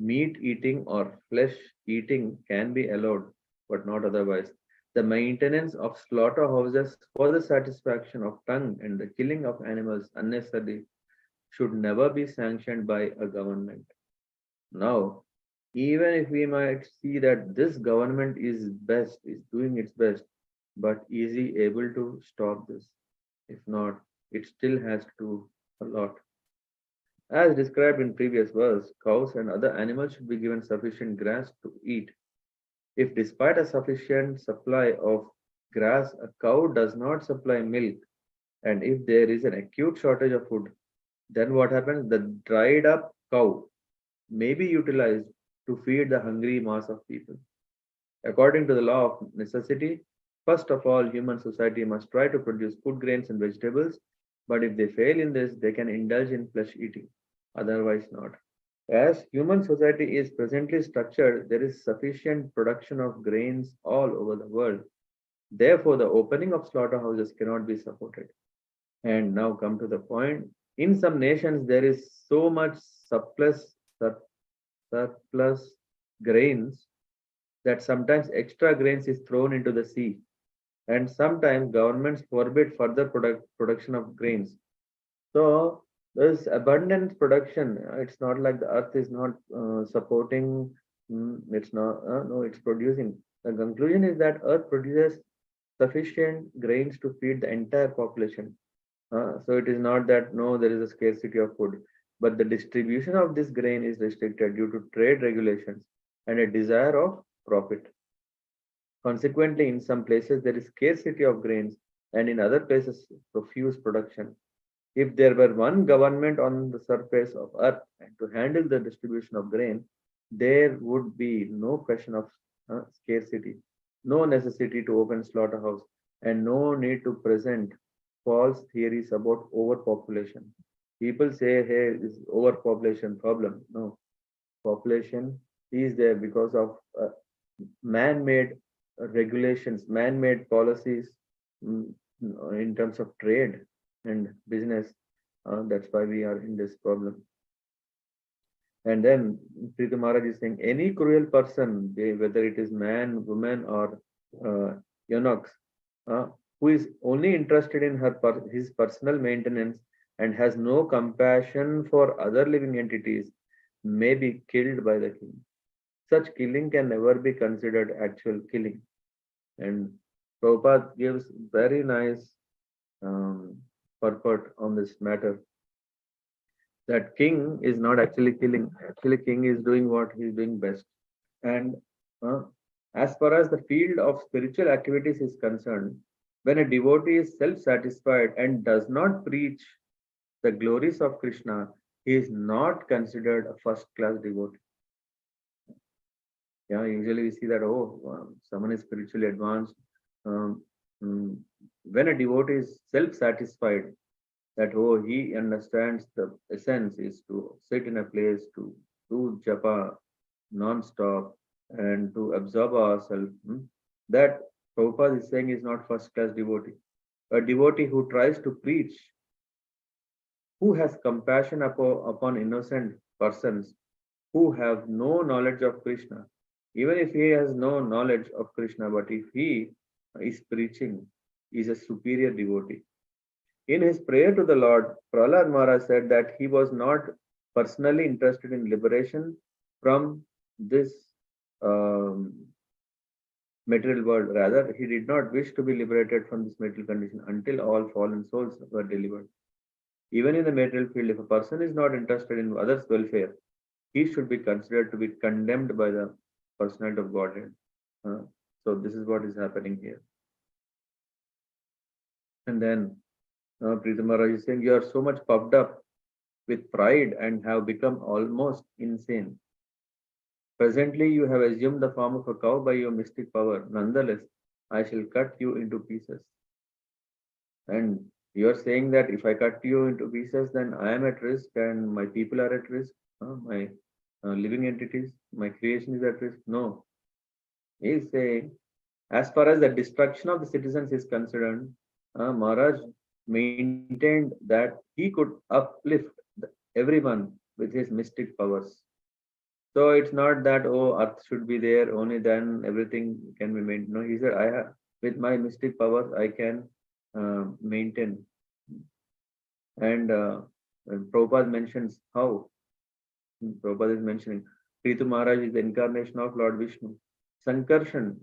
meat eating or flesh eating can be allowed, but not otherwise. The maintenance of slaughterhouses for the satisfaction of tongue and the killing of animals unnecessarily should never be sanctioned by a government. Now, even if we might see that this government is doing its best, but is he able to stop this? If not, it still has to do a lot. As described in previous verse, cows and other animals should be given sufficient grass to eat. If despite a sufficient supply of grass, a cow does not supply milk, and if there is an acute shortage of food, then what happens? The dried up cow may be utilized to feed the hungry mass of people. According to the law of necessity, first of all, human society must try to produce food grains and vegetables, but if they fail in this, they can indulge in flesh eating, otherwise not. As human society is presently structured, there is sufficient production of grains all over the world. Therefore, the opening of slaughterhouses cannot be supported. And now come to the point. In some nations, there is so much surplus grains that sometimes extra grains is thrown into the sea, and sometimes governments forbid further production of grains. So there's abundant production. It's not like the earth is not supporting. It's not. No, it's producing. The conclusion is that earth produces sufficient grains to feed the entire population. So it is not that no, there is a scarcity of food, but the distribution of this grain is restricted due to trade regulations and a desire of profit. Consequently, in some places there is scarcity of grains, and in other places profuse production. If there were one government on the surface of earth and to handle the distribution of grain, there would be no question of scarcity, no necessity to open slaughterhouse, and no need to present false theories about overpopulation. People say, hey, this is overpopulation problem. No, population is there because of man-made regulations, man-made policies mm, in terms of trade and business. That's why we are in this problem. And then Prthu Maharaj is saying any cruel person, whether it is man, woman, or eunuchs, who is only interested in his personal maintenance and has no compassion for other living entities, may be killed by the king. Such killing can never be considered actual killing. And Prabhupada gives very nice purport on this matter. That king is not actually killing. Actually, king is doing what he is doing best. And as far as the field of spiritual activities is concerned, when a devotee is self-satisfied and does not preach the glories of Krishna, he is not considered a first-class devotee. Yeah, usually we see that, someone is spiritually advanced. When a devotee is self-satisfied, that he understands the essence is to sit in a place to do japa non-stop and to absorb ourselves. That Prabhupada is saying is not first-class devotee. A devotee who tries to preach, who has compassion upon innocent persons who have no knowledge of Krishna. Even if he has no knowledge of Krishna, but if he is preaching, he is a superior devotee. In his prayer to the Lord, Prahlad Maharaj said that he was not personally interested in liberation from this material world. Rather, he did not wish to be liberated from this material condition until all fallen souls were delivered. Even in the material field, if a person is not interested in others' welfare, he should be considered to be condemned by the personality of Godhead. So this is what is happening here. And then Prthu Maharaj is saying, you are so much puffed up with pride and have become almost insane. Presently, you have assumed the form of a cow by your mystic power. Nonetheless, I shall cut you into pieces. And you are saying that if I cut you into pieces, then I am at risk and my people are at risk. My living entities, my creation is at risk. No. He is saying, as far as the destruction of the citizens is concerned, Maharaj maintained that he could uplift everyone with his mystic powers. So it's not that, earth should be there, only then everything can be maintained. No, he said, I have, with my mystic powers, I can maintain. And Prabhupada mentions how. Prabhupada is mentioning, Prthu Maharaj is the incarnation of Lord Vishnu. Sankarshan,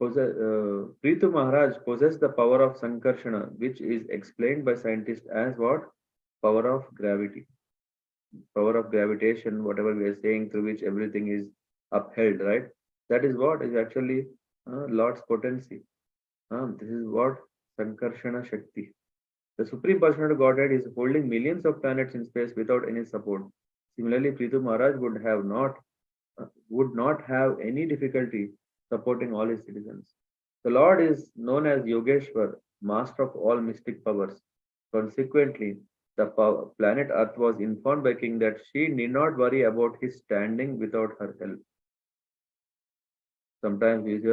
Prthu Maharaj possessed the power of Sankarshana, which is explained by scientists as what? Power of gravity. Power of gravitation, whatever we are saying, through which everything is upheld, right? That is what is actually Lord's potency. This is what Sankarshana Shakti. The Supreme Personality of Godhead is holding millions of planets in space without any support. Similarly, Prthu Maharaj would not have any difficulty supporting all his citizens. The Lord is known as Yogeshwar, master of all mystic powers. Consequently, the planet Earth was informed by King that she need not worry about his standing without her help. Sometimes we say,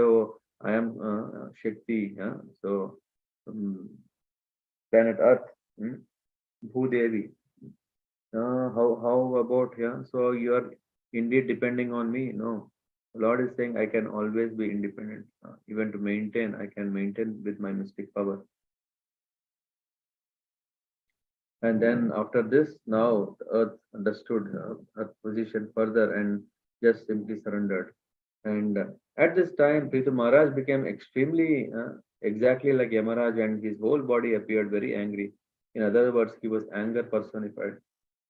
I am Shakti. So, planet Earth, Bhudevi. How about here? So you are indeed depending on me? No. Lord is saying I can always be independent. Even to maintain, I can maintain with my mystic power. And then after this, now the earth understood her position further and just simply surrendered. And at this time, Prithu Maharaj became extremely exactly like Yamaraj, and his whole body appeared very angry. In other words, he was anger personified.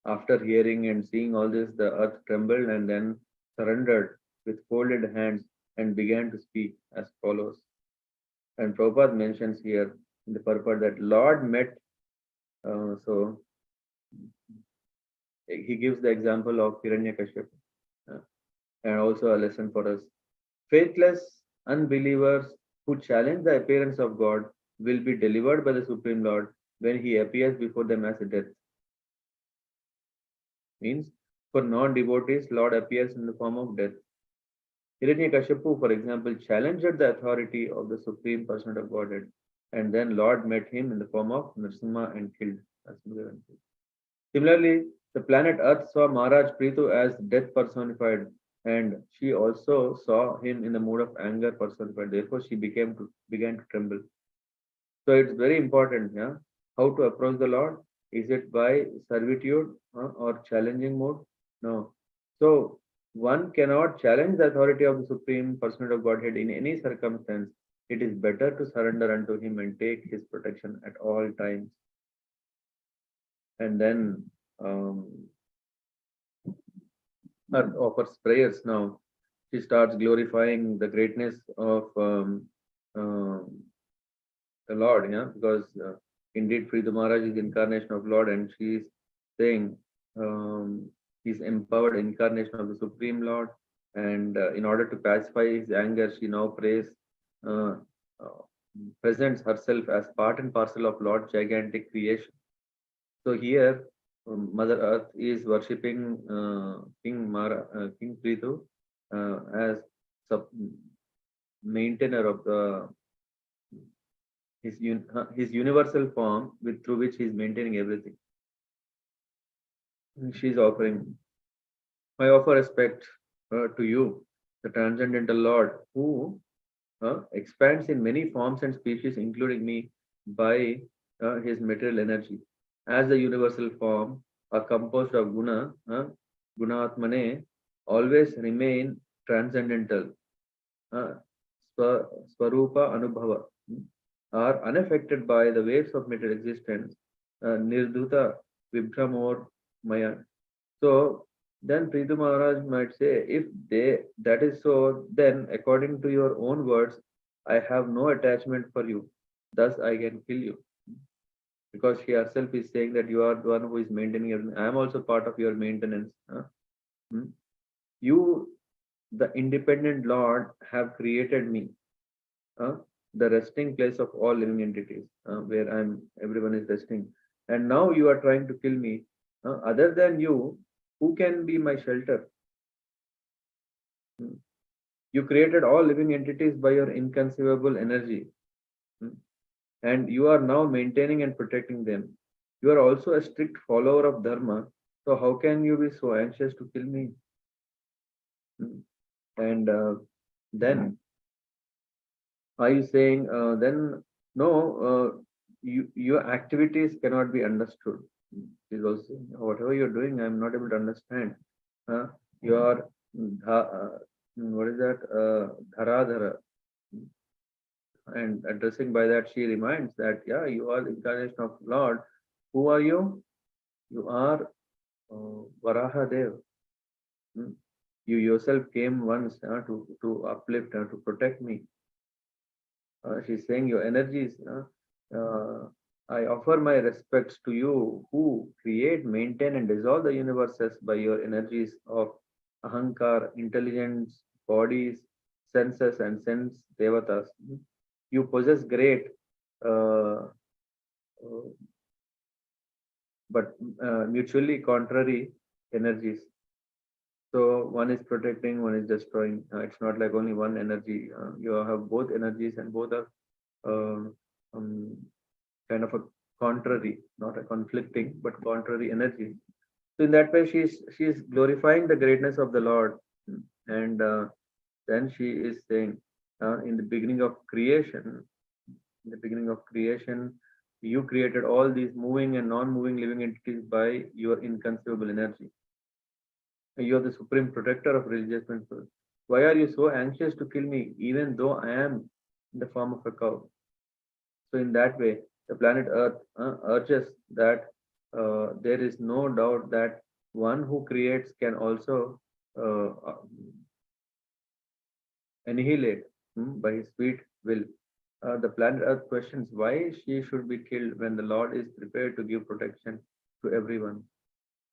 After hearing and seeing all this, the earth trembled and then surrendered with folded hands and began to speak as follows. And Prabhupada mentions here in the purport that Lord met, so he gives the example of Hiranyakashipu, uh, and also a lesson for us. Faithless unbelievers who challenge the appearance of God will be delivered by the Supreme Lord when he appears before them as a death. Means for non-devotees, Lord appears in the form of death. Hiranyakashipu, for example, challenged the authority of the Supreme Person of Godhead, and then Lord met him in the form of Nrsimha and killed. Similarly, the planet Earth saw Maharaj Prithu as death personified, and she also saw him in the mood of anger personified. Therefore, she began to tremble. So it's very important, yeah, how to approach the Lord. Is it by servitude or challenging mode? No. So one cannot challenge the authority of the Supreme Personality of Godhead in any circumstance. It is better to surrender unto Him and take His protection at all times. And then her offers prayers now. She starts glorifying the greatness of the Lord, yeah, because indeed Prithu Maharaj is incarnation of Lord, and she is saying he's empowered incarnation of the Supreme Lord, and in order to pacify his anger, she now uh, uh, presents herself as part and parcel of Lord's gigantic creation. So here, Mother Earth is worshipping King Prithu as sub maintainer of the his universal form through which he is maintaining everything. She is offering, I offer respect to you, the transcendental Lord, who expands in many forms and species, including me, by his material energy. As the universal form are composed of Gunatmane, always remain transcendental. Swarupa Anubhava are unaffected by the waves of material existence. Nirdhuta Vibhramor Maya. So then Prithu Maharaj might say, if that is so, then according to your own words, I have no attachment for you. Thus I can kill you. Because she herself is saying that you are the one who is maintaining everything. I am also part of your maintenance. You, the independent Lord, have created me. The resting place of all living entities, where everyone is resting. And now you are trying to kill me. Other than you, who can be my shelter? You created all living entities by your inconceivable energy, and you are now maintaining and protecting them. You are also a strict follower of Dharma, so how can you be so anxious to kill me? And then are you saying then no, your activities cannot be understood? Is also whatever you're doing, I'm not able to understand. You are what is that? Dharadhara. And addressing by that, she reminds that yeah, you are the incarnation of Lord. Who are you? You are Varaha Dev. You yourself came once to uplift and to protect me. She's saying your energies. I offer my respects to you who create, maintain, and dissolve the universes by your energies of ahankar, intelligence, bodies, senses, and sense devatas. You possess great, uh, but mutually contrary energies. So one is protecting, one is destroying. It's not like only one energy. You have both energies, and both are um, kind of a contrary, not a conflicting, but contrary energy. So in that way, she is glorifying the greatness of the Lord, and then she is saying, in the beginning of creation, in the beginning of creation, you created all these moving and non-moving living entities by your inconceivable energy. You are the supreme protector of religious principles. Why are you so anxious to kill me, even though I am in the form of a cow? So in that way, the planet Earth urges that there is no doubt that one who creates can also annihilate by his sweet will. The planet Earth questions why she should be killed when the Lord is prepared to give protection to everyone.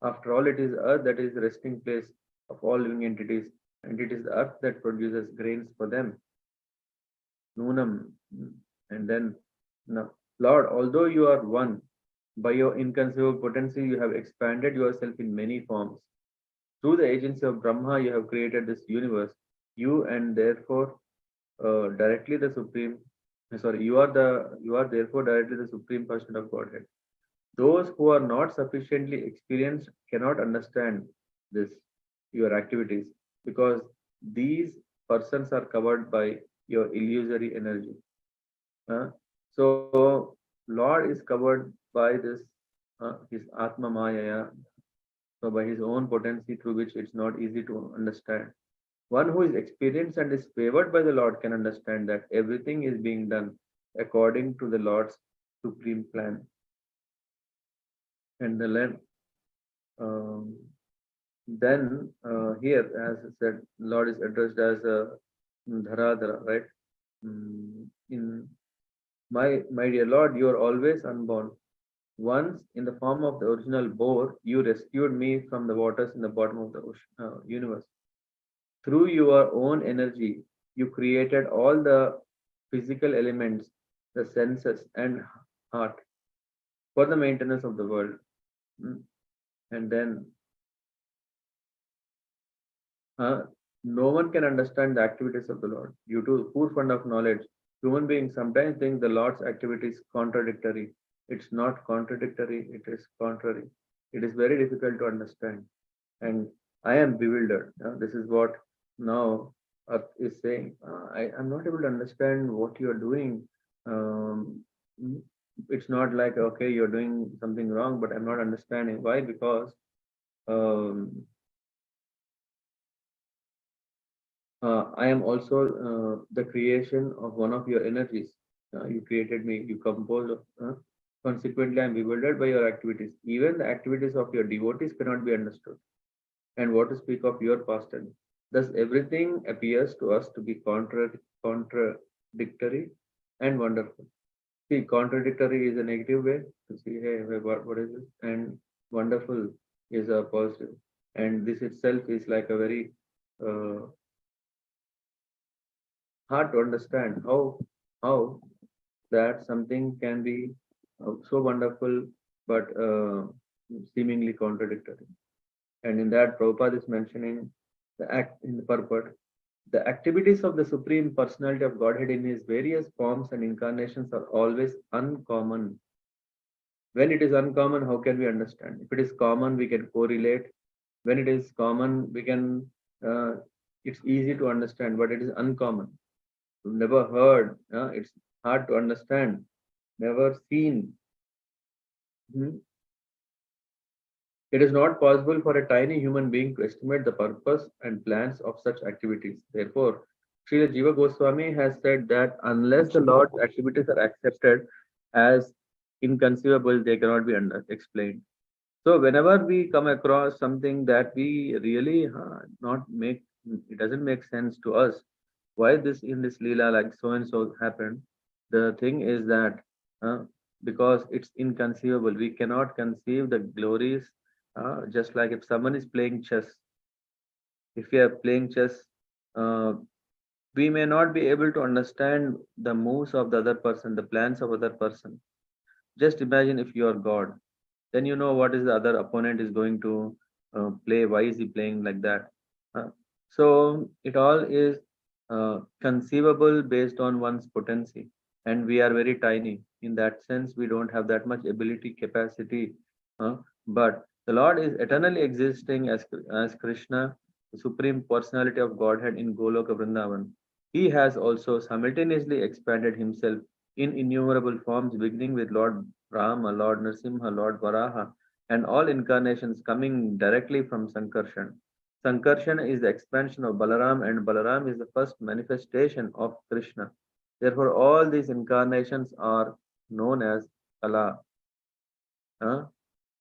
After all, it is Earth that is the resting place of all living entities, and it is the Earth that produces grains for them. Noonam. And then, no, Lord, although you are one, by your inconceivable potency, you have expanded yourself in many forms. Through the agency of Brahma, you have created this universe. You and therefore directly the supreme. Sorry, you are therefore directly the supreme person of Godhead. Those who are not sufficiently experienced cannot understand this, your activities, because these persons are covered by your illusory energy. Uh, so, Lord is covered by this, his Atma Maya, so by his own potency through which it's not easy to understand. One who is experienced and is favored by the Lord can understand that everything is being done according to the Lord's supreme plan. And um, then here, as I said, Lord is addressed as Dharadhara, right? In my dear Lord, you are always unborn. Once, in the form of the original boar, you rescued me from the waters in the bottom of the universe. Through your own energy, you created all the physical elements, the senses, and heart for the maintenance of the world. And then no one can understand the activities of the Lord. Due to poor fund of knowledge, human beings sometimes think the Lord's activities contradictory. It's not contradictory, it is contrary. It is very difficult to understand. And I am bewildered. This is what now Earth is saying. I am not able to understand what you are doing. Um, it's not like, okay, you're doing something wrong, but I'm not understanding. Why? Because um, I am also the creation of one of your energies. You created me, you composed. Consequently, I am bewildered by your activities. Even the activities of your devotees cannot be understood. And what to speak of your pastime? Thus, everything appears to us to be contradictory and wonderful. See, contradictory is a negative way to see, hey, what is this? And wonderful is a positive. And this itself is like a very uh, hard to understand how that something can be so wonderful but seemingly contradictory. And in that, Prabhupada is mentioning the act in the purport. The activities of the Supreme Personality of Godhead in his various forms and incarnations are always uncommon. When it is uncommon, how can we understand? If it is common, we can correlate. When it is common, we can. It's easy to understand, but it is uncommon. Never heard. It's hard to understand. Never seen. Hmm. It is not possible for a tiny human being to estimate the purpose and plans of such activities. Therefore, Srila Jiva Goswami has said that unless the Lord's activities are accepted as inconceivable, they cannot be explained. So, whenever we come across something that we really not make, it doesn't make sense to us. Why this in this Leela, like so and so happened? The thing is that uh, because it's inconceivable, we cannot conceive the glories. Just like if someone is playing chess, if we are playing chess, uh, we may not be able to understand the moves of the other person, the plans of other person. Just imagine if you are God, then you know what is the other opponent is going to play. Why is he playing like that? Uh, so it all is conceivable based on one's potency, and we are very tiny. In that sense, we don't have that much ability, capacity. But the Lord is eternally existing as Krishna, the Supreme Personality of Godhead in Goloka Vrindavan. He has also simultaneously expanded himself in innumerable forms, beginning with Lord Rama, Lord Nrsimha, Lord Varaha, and all incarnations coming directly from Sankarshan. Sankarshan is the expansion of Balaram, and Balaram is the first manifestation of Krishna. Therefore, all these incarnations are known as Kala.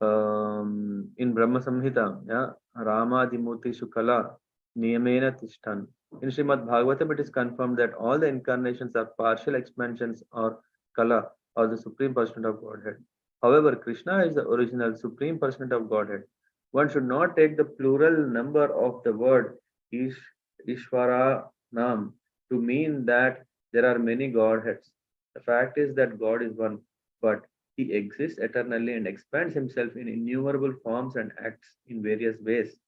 In Brahma Samhita, yeah, Ramadimurti Shukala, Niyamena Tishtan. In Śrīmad-Bhāgavatam, it is confirmed that all the incarnations are partial expansions or Kala, or the Supreme Personality of Godhead. However, Krishna is the original Supreme Personality of Godhead. One should not take the plural number of the word Ishvara Nam to mean that there are many Godheads. The fact is that God is one, but he exists eternally and expands himself in innumerable forms and acts in various ways.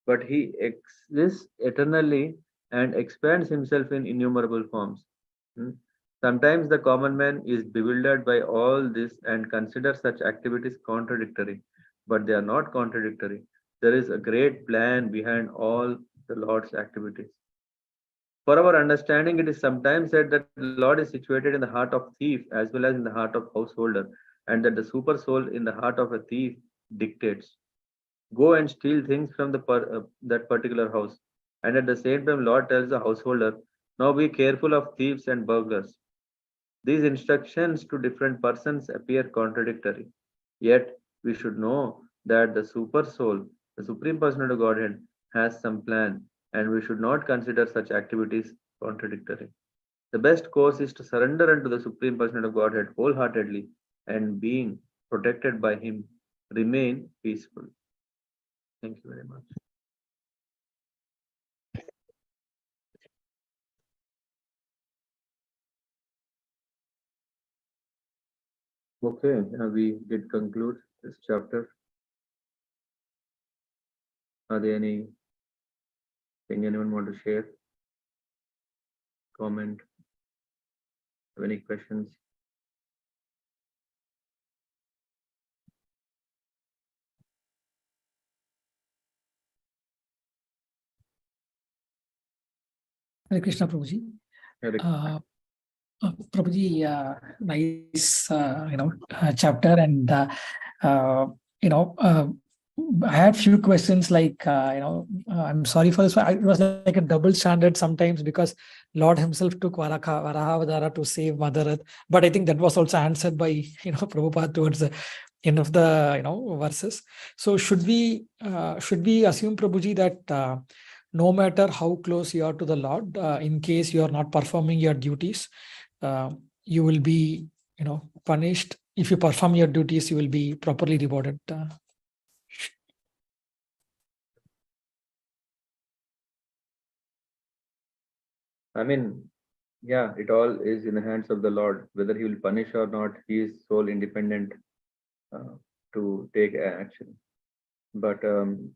But he exists eternally and expands himself in innumerable forms. Sometimes the common man is bewildered by all this and considers such activities contradictory, but they are not contradictory. There is a great plan behind all the Lord's activities. For our understanding, it is sometimes said that the Lord is situated in the heart of thief as well as in the heart of householder, and that the super soul in the heart of a thief dictates, go and steal things from that particular house. And at the same time, Lord tells the householder, now be careful of thieves and burglars. These instructions to different persons appear contradictory. Yet, we should know that the super soul, the Supreme Personality of Godhead, has some plan, and we should not consider such activities contradictory. The best course is to surrender unto the Supreme Personality of Godhead wholeheartedly, and being protected by Him, remain peaceful. Thank you very much. Okay, we did conclude this chapter. Are there anything anyone want to share? Comment? Have any questions? Hare Krishna, Prabhuji. Prabhuji, nice, chapter, and I had few questions like, I'm sorry for this. It was like a double standard sometimes because Lord himself took Varahavadara to save Mother Earth. But I think that was also answered by, Prabhupada towards the end of the, verses. So should we assume, Prabhuji, that no matter how close you are to the Lord, in case you are not performing your duties, you will be, punished. If you perform your duties, you will be properly rewarded. I mean, yeah, it all is in the hands of the Lord. Whether he will punish or not, he is sole independent to take action. But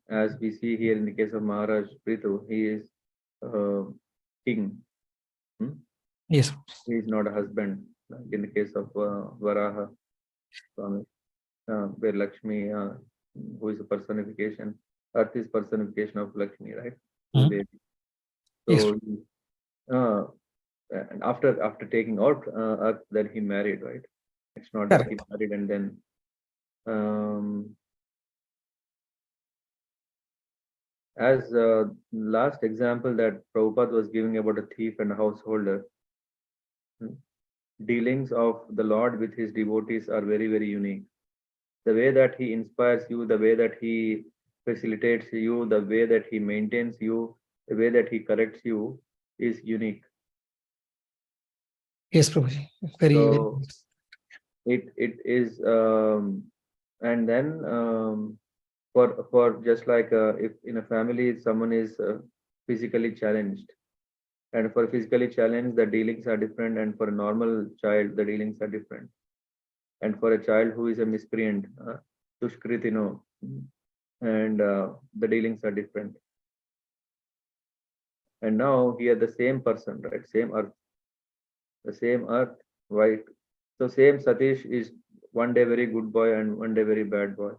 as we see here in the case of Maharaj Prthu, he is king. Yes. He is not a husband. Like in the case of Varaha, Swami, where Lakshmi, who is a personification, Earth is personification of Lakshmi, right? Mhm. So, and after taking out Earth, then he married, right? It's not that he married and then. As last example that Prabhupada was giving about a thief and a householder, dealings of the Lord with his devotees are very, very unique. The way that he inspires you, the way that he facilitates you, the way that he maintains you, the way that he corrects you is unique. Yes, Prabhuji. Very, so it is, and then for just like if in a family someone is physically challenged, and for physically challenged the dealings are different, and for a normal child the dealings are different, and for a child who is a miscreant, Dushkritino, and the dealings are different. And now here the same person, right? Same earth, the same earth, white, So same Satish is one day very good boy and one day very bad boy.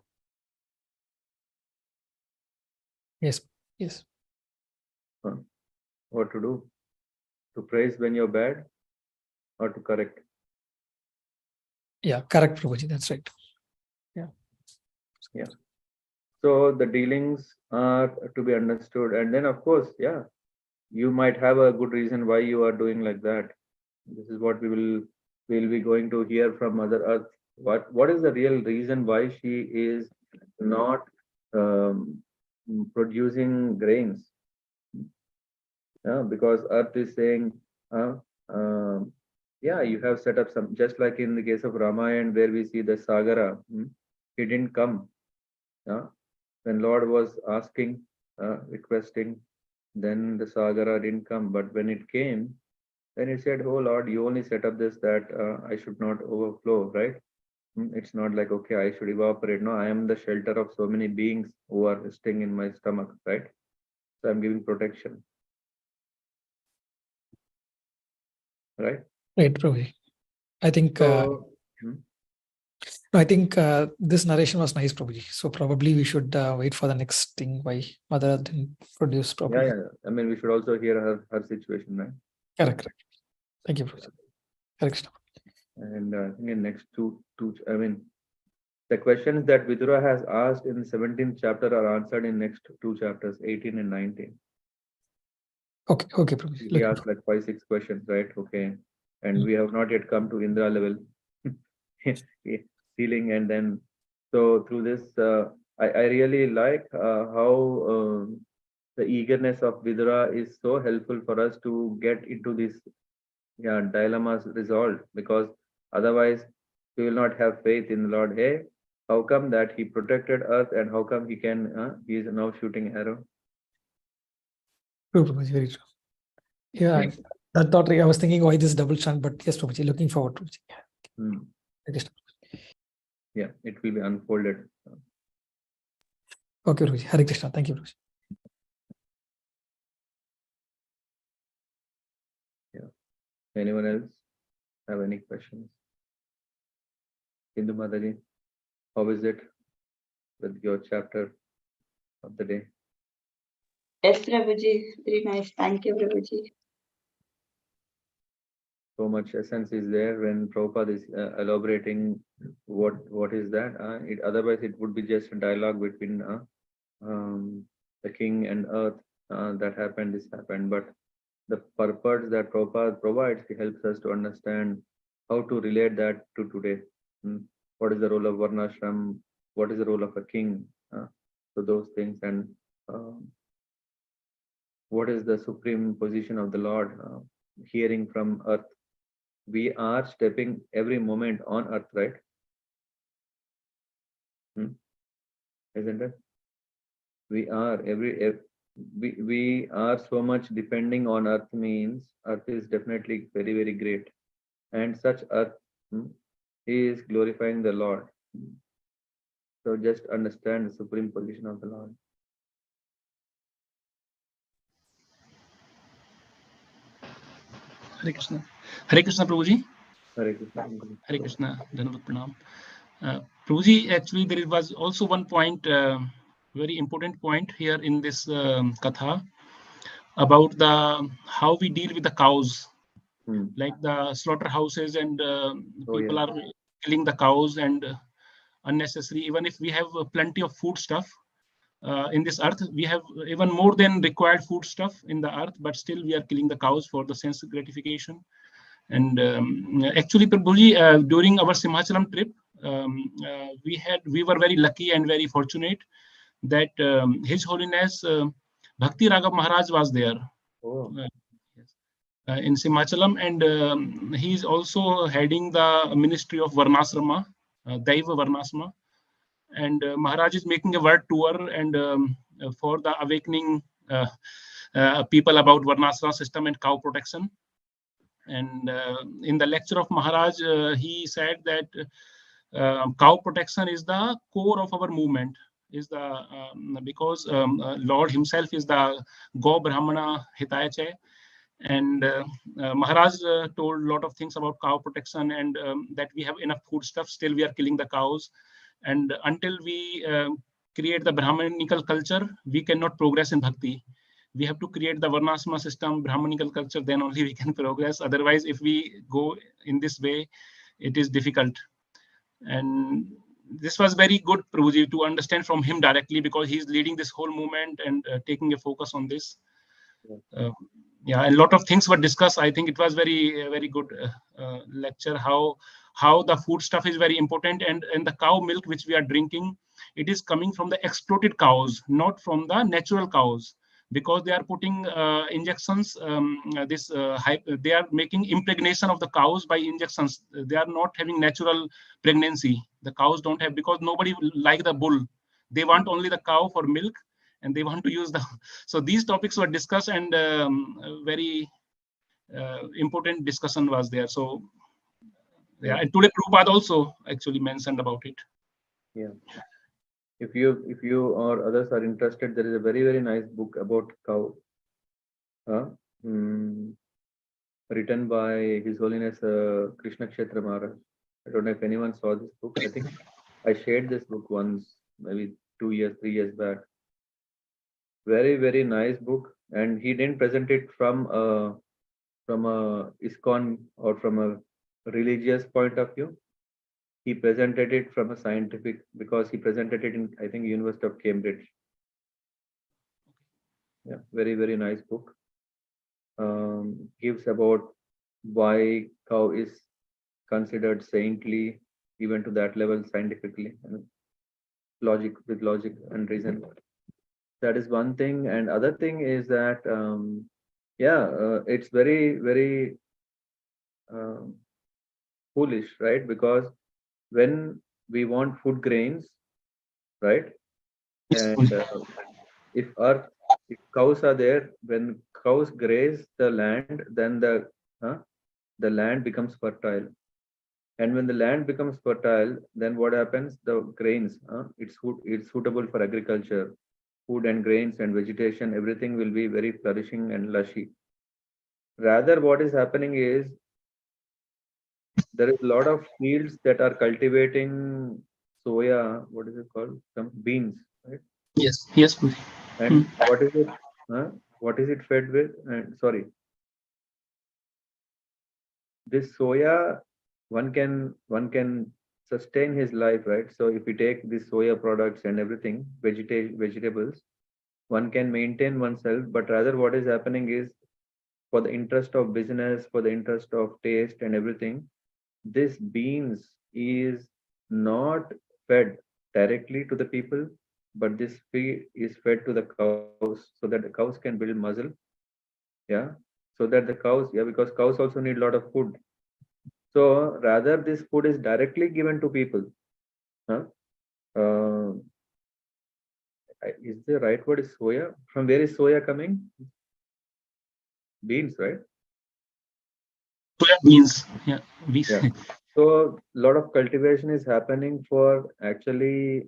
Yes. Yes. What to do? To praise when you're bad or to correct? Yeah, correct, Prabhuji. That's right. Yeah. So the dealings are to be understood. And then, of course, yeah, you might have a good reason why you are doing like that. This is what we'll be going to hear from Mother Earth. What is the real reason why she is not producing grains? Because Earth is saying, yeah, you have set up some, just like in the case of Ramayana, where we see the Sagara, he didn't come. When Lord was asking, requesting, then the Sagara didn't come. But when it came, then it said, oh Lord, you only set up this that I should not overflow, right? It's not like, okay, I should evaporate. No, I am the shelter of so many beings who are resting in my stomach, right? So I'm giving protection. Right? Right, Prabhuji. I think So, I think this narration was nice, Prabhuji. So probably we should wait for the next thing why Mother Earth didn't produce properly. yeah. I mean, we should also hear her situation, right? Correct. Thank you, Prabhuji. Hare Krishna. And I think in next two, I mean, the questions that Vidura has asked in 17th chapter are answered in next two chapters, 18 and 19. Okay, Prabhuji. He asked like 5-6 questions, right? Okay. And we have not yet come to Indra level healing. And then, so through this, I really like how the eagerness of Vidura is so helpful for us to get into this dilemmas resolved, because otherwise we will not have faith in the Lord. Hey, how come that he protected Earth and how come he is now shooting arrow? True, Prabhuji, very true. Yeah, that thought I was thinking why this double chant, but yes, Prabhuji, looking forward to it. Hare Krishna. Yeah, it will be unfolded. Okay, Prabhuji. Hare Krishna. Thank you, Prabhuji. Anyone else have any questions? Hindu Mataji, how is it with your chapter of the day? Yes, Prabhuji, very nice. Thank you, Prabhuji. So much essence is there when Prabhupada is elaborating what is that. Otherwise, it would be just a dialogue between the king and earth. That happened, this happened. But the purpose that Prabhupada provides, he helps us to understand how to relate that to today. What is the role of Varnashram? What is the role of a king? So those things, and what is the supreme position of the Lord? Hearing from earth. We are stepping every moment on earth, right? Isn't it? We are we are so much depending on earth, means earth is definitely very, very great. And such earth is glorifying the Lord. So just understand the supreme position of the Lord. Hare Krishna. Hare Krishna, Prabhuji. Hare Krishna. Hare Krishna. Dhanavad Pranam. Prabhuji, actually, there was also one point, very important point here in this katha about how we deal with the cows, like the slaughterhouses and people are killing the cows and unnecessary. Even if we have plenty of food stuff in this earth, we have even more than required food stuff in the earth, but still we are killing the cows for the sense gratification. And actually, Prabhuji, during our Simhachalam trip, we were very lucky and very fortunate that His Holiness Bhakti Raghav Maharaj was there in Simhachalam, and he is also heading the ministry of Varnasrama, Daiva Varnasrama, and Maharaj is making a world tour and for the awakening people about Varnasrama system and cow protection. And in the lecture of Maharaj, he said that cow protection is the core of our movement. Because Lord himself is the Go Brahmana Hitayache, And Maharaj told a lot of things about cow protection, and that we have enough food stuff, still we are killing the cows. And until we create the Brahmanical culture, we cannot progress in bhakti. We have to create the Varnashrama system, Brahmanical culture, then only we can progress. Otherwise, if we go in this way, it is difficult. And this was very good, Prabhuji, to understand from him directly, because he's leading this whole movement and taking a focus on this. Yeah, a lot of things were discussed. I think it was very good lecture. How the food stuff is very important, and the cow milk which we are drinking, it is coming from the exploited cows, not from the natural cows, because they are putting injections. They are making impregnation of the cows by injections. They are not having natural pregnancy. The cows don't have, because nobody like the bull. They want only the cow for milk, and they want to use the. So these topics were discussed, and very important discussion was there. So yeah, and today Prabhupada also actually mentioned about it. Yeah. If you or others are interested, there is a very nice book about cow, written by His Holiness Krishna Kshetra Maharaj. I don't know if anyone saw this book. I think I shared this book once, maybe 2 years, 3 years back. Very nice book, and he didn't present it from a ISKCON or from a religious point of view. He presented it from a scientific, because he presented it in, I think, University of Cambridge. Yeah, very nice book. Gives about why cow is considered saintly, even to that level scientifically, and with logic and reason. That is one thing, and other thing is that it's very foolish, right? Because when we want food grains, right? And if cows are there, when cows graze the land, then the land becomes fertile. And when the land becomes fertile, then what happens? The grains, it's suitable for agriculture. Food and grains and vegetation, everything will be very flourishing and lushy. Rather, what is happening is there is a lot of fields that are cultivating soya, what is it called? Some beans, right? Yes. And what is it? What is it fed with? And sorry, this soya, one can sustain his life, right? So if we take these soya products and everything, vegetables, one can maintain oneself. But rather, what is happening is, for the interest of business, for the interest of taste and everything, this beans is not fed directly to the people, but this feed is fed to the cows, so that the cows can build muscle. Yeah, so that the cows, because cows also need a lot of food. So rather, this food is directly given to people. Is the right word is soya? From where is soya coming? Beans, right? Soya beans. Yeah. So a lot of cultivation is happening for actually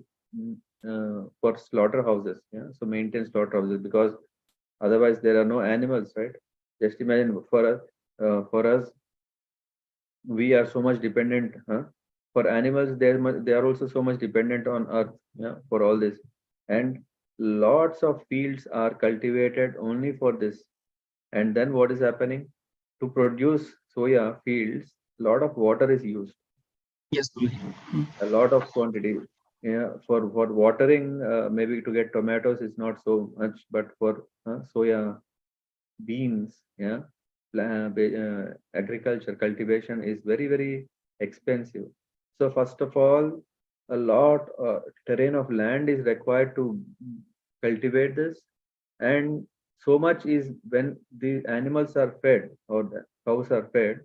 for slaughterhouses. Yeah. So maintain slaughterhouses, because otherwise there are no animals, right? Just imagine for us, we are so much dependent. For animals, they are also so much dependent on earth. Yeah, for all this, and lots of fields are cultivated only for this. And then what is happening? To produce soya fields, a lot of water is used. Yes. A lot of quantity. Yeah, for watering, maybe to get tomatoes is not so much, but for soya beans, agriculture cultivation is very expensive. So first of all, a lot terrain of land is required to cultivate this, and so much is when the animals are fed or the cows are fed.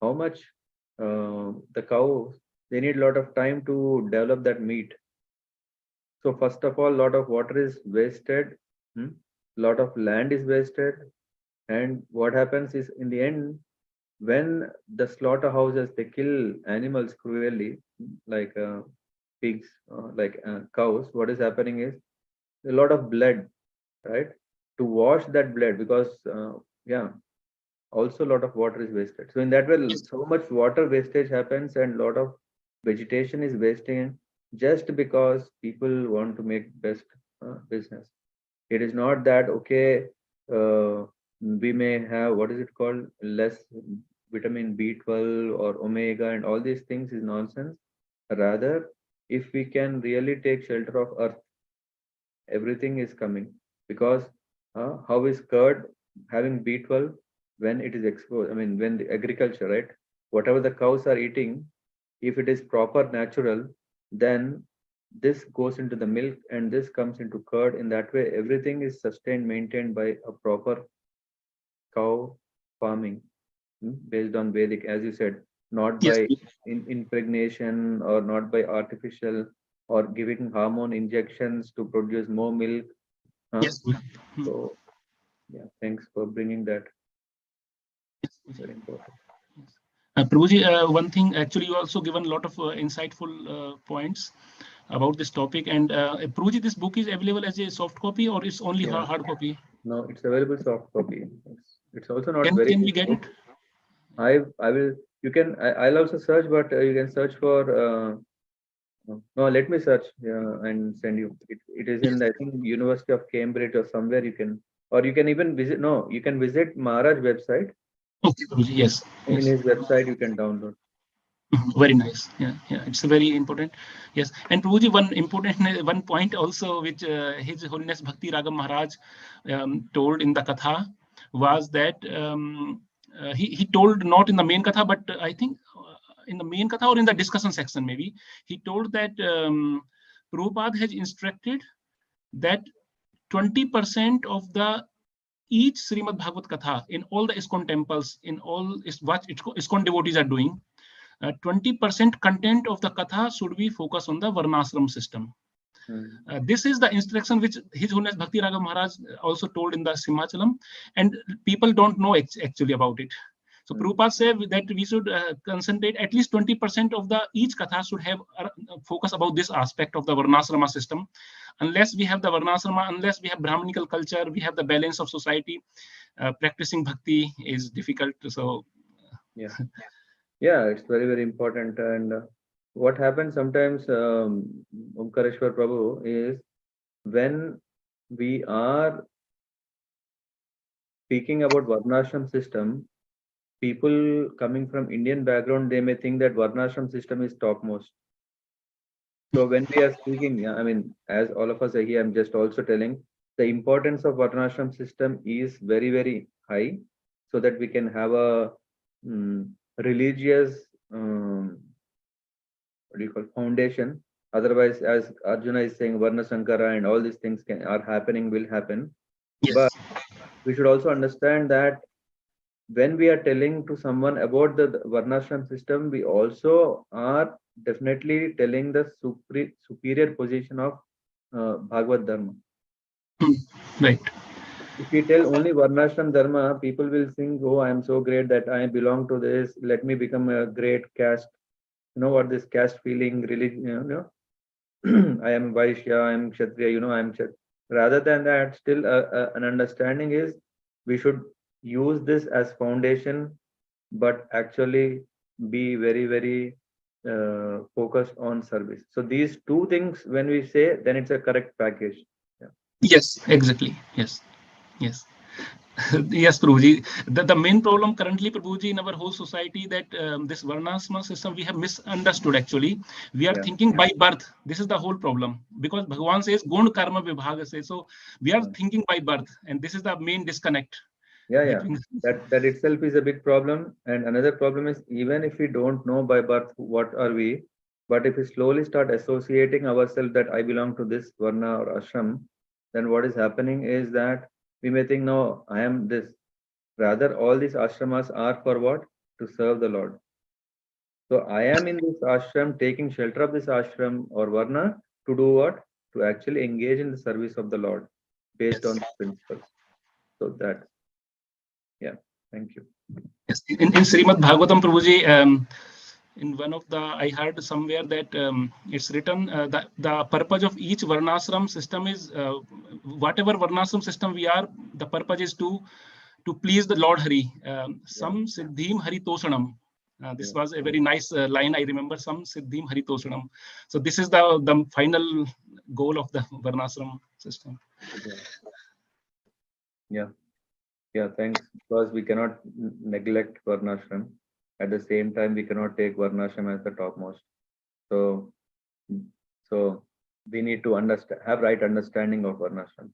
How much the cows, they need a lot of time to develop that meat. So first of all, a lot of water is wasted, lot of land is wasted, and what happens is, in the end, when the slaughterhouses, they kill animals cruelly, like pigs, like cows, what is happening is a lot of blood, right? To wash that blood, because also a lot of water is wasted. So in that way, Yes. so much water wastage happens and a lot of vegetation is wasting just because people want to make best business. It is not that, okay, we may have, what is it called, less vitamin B12 or omega and all these things is nonsense. Rather, if we can really take shelter of earth, everything is coming. Because how is curd having B12 when it is exposed? I mean, when the agriculture, right? Whatever the cows are eating, if it is proper natural, then this goes into the milk and this comes into curd. In that way, everything is sustained, maintained by a proper cow farming, based on Vedic, as you said, not Yes. by impregnation or not by artificial or giving hormone injections to produce more milk. Yes. So, yeah, thanks for bringing that. Yes. Very important. Prabhuji, one thing, actually, you also given a lot of insightful points about this topic. And Prabhuji, this book is available as a soft copy or it's only Yeah. hard copy? No, it's available soft copy. It's also not Can very we good get book. it? I will. You can. I'll also search, but you can search for. No, let me search and send you. It is in, I think, University of Cambridge or somewhere. You can, or you can even visit. No, you can visit Maharaj website. Okay, Prabhuji, yes. In his website, you can download. Very nice. Yeah, it's very important. Yes, and Prabhuji, one point also which His Holiness Bhakti Ragam Maharaj told in the Katha was that he told, not in the main Katha, but I think in the main Katha or in the discussion section maybe, he told that Prabhupada has instructed that 20% of the each Śrīmad-Bhāgavatam Katha in all the ISKCON temples, in all what ISKCON devotees are doing, 20% content of the Katha should be focused on the Varnashram system. This is the instruction which His Holiness Bhakti Ragam Maharaj also told in the Simhachalam, and people don't know actually about it. So Prabhupada said that we should concentrate at least 20% of the each Katha should have focus about this aspect of the Varnasrama system. Unless we have the Varnasrama, unless we have Brahmanical culture, we have the balance of society, practicing bhakti is difficult. So yeah, it's very, very important. And what happens sometimes, Omkareshwar Prabhu, is when we are speaking about Varnashram system, people coming from Indian background, they may think that Varnashram system is topmost. So when we are speaking, I mean, as all of us are here, I'm just also telling the importance of Varnashram system is very, very high, so that we can have a religious, what do you call, foundation. Otherwise, as Arjuna is saying, Varna Sankara and all these things are happening, will happen. yes. But we should also understand that when we are telling to someone about the Varnashram system, we also are definitely telling the superior position of Bhagavad Dharma. Right. If we tell only Varnashram Dharma, people will think, oh, I am so great that I belong to this. Let me become a great caste. You know what this caste feeling, religion, I am Vaishya, I am Kshatriya, I am Kshatriya. Rather than that, still an understanding is we should use this as foundation, but actually be very, very focused on service. So these two things, when we say, then it's a correct package. Yeah. Yes, exactly. Yes. Yes, Prabhuji. The main problem currently, Prabhuji, in our whole society, that this Varnasrama system we have misunderstood actually. We are thinking by birth. This is the whole problem. Because Bhagavan says, Gun Karma Vibhaga says. So we are thinking by birth. And this is the main disconnect. Yeah. That itself is a big problem. And another problem is, even if we don't know by birth what are we, but if we slowly start associating ourselves that I belong to this Varna or Ashram, then what is happening is that we may think, no, I am this. Rather, all these ashramas are for what? To serve the Lord. So I am in this ashram, taking shelter of this ashram or Varna to do what? To actually engage in the service of the Lord based on principles. So that, yeah, thank you. Yes. In Śrīmad-Bhāgavatam, Prabhuji, in one of the, I heard somewhere that it's written the purpose of each Varnashram system is whatever Varnashram system we are, the purpose is to to please the Lord Hari. Sam Siddhim Haritoshanam. This was a very nice line. I remember, Sam Siddhim Haritoshanam. So this is the final goal of the Varnashram system. Yeah. Yeah, thanks. Because we cannot neglect Varnashram. At the same time, we cannot take Varnashram as the topmost. So we need to have right understanding of Varnashram.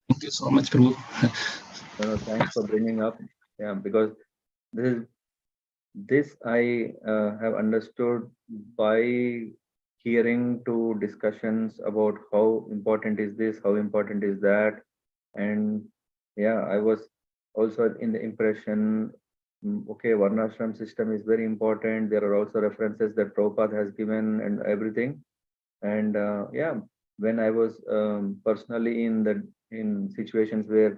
Thank you so much, Prabhu. Thanks for bringing up. Yeah, because this I have understood by hearing to discussions about how important is this, how important is that. And yeah, I was also in the impression, okay, Varnashram system is very important. There are also references that Prabhupada has given and everything. And yeah, when I was personally in situations where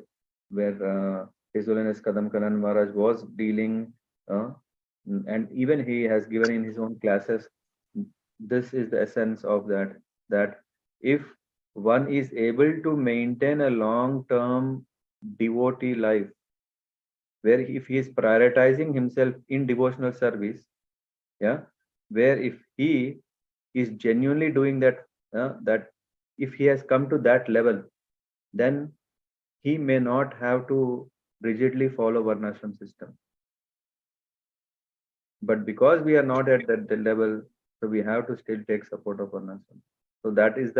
His Holiness Kadam Kanan Maharaj was dealing, and even he has given in his own classes, this is the essence of that if one is able to maintain a long-term devotee life, where if he is prioritizing himself in devotional service, yeah, where if he is genuinely doing that, that if he has come to that level, then he may not have to rigidly follow Varnashram system. But because we are not at that level, so we have to still take support of Varnashram. So that is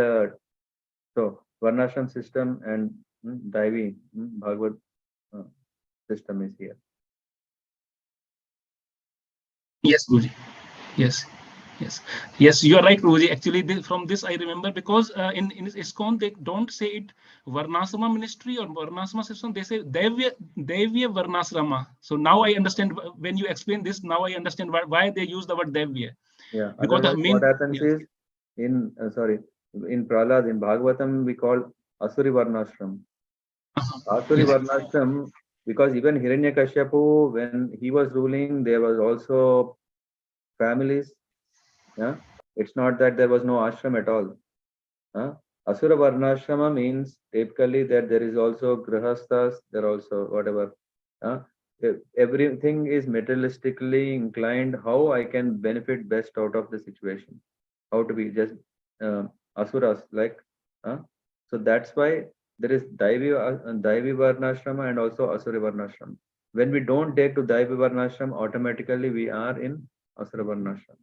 so Varnashram system and Daivi Bhagavad system is here. Yes, Guruji. Yes, you are right, Guruji. Actually, from this I remember, because in ISKCON they don't say it Varnasrama ministry or Varnasrama system. They say Devya Varnasrama. So now I understand, when you explain this. Now I understand why they use the word Devya. Yeah. Because what happens is in Prahlad, in Bhagavatam, we call Asuri Varnashram. Asuri Varnashram, because even Hiranyakashipu, when he was ruling, there was also families. Yeah, it's not that there was no ashram at all. Asura Varnashrama means typically that there is also grihasthas, there also whatever. Everything is materialistically inclined, how I can benefit best out of the situation, how to be just asuras like. So that's why there is Daivi Varnashrama and also Asura Varnashrama. When we don't take to Daivi Varnashrama, automatically we are in Asura Varnashrama.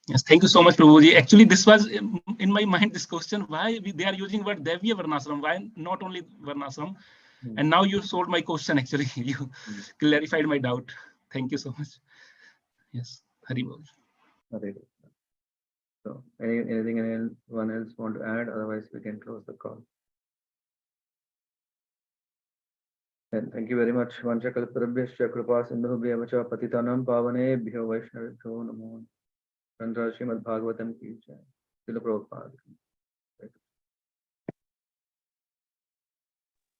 Yes, thank you so much, Prabhuji. Actually, this was in my mind, this question, why they are using word Devya Varnashram, why not only Varnashram? And now you solved my question, actually. You clarified my doubt. Thank you so much. Yes, Hari Bol. So, anything anyone else want to add? Otherwise, we can close the call. And thank you very much. Vanchakalparabhyascha kripa sindhubhya vacha patitanam pavanebhyo vaishnavibhyo namo. Canto Śrīmad-Bhāgavatam ki jai. Srila Prabhupada.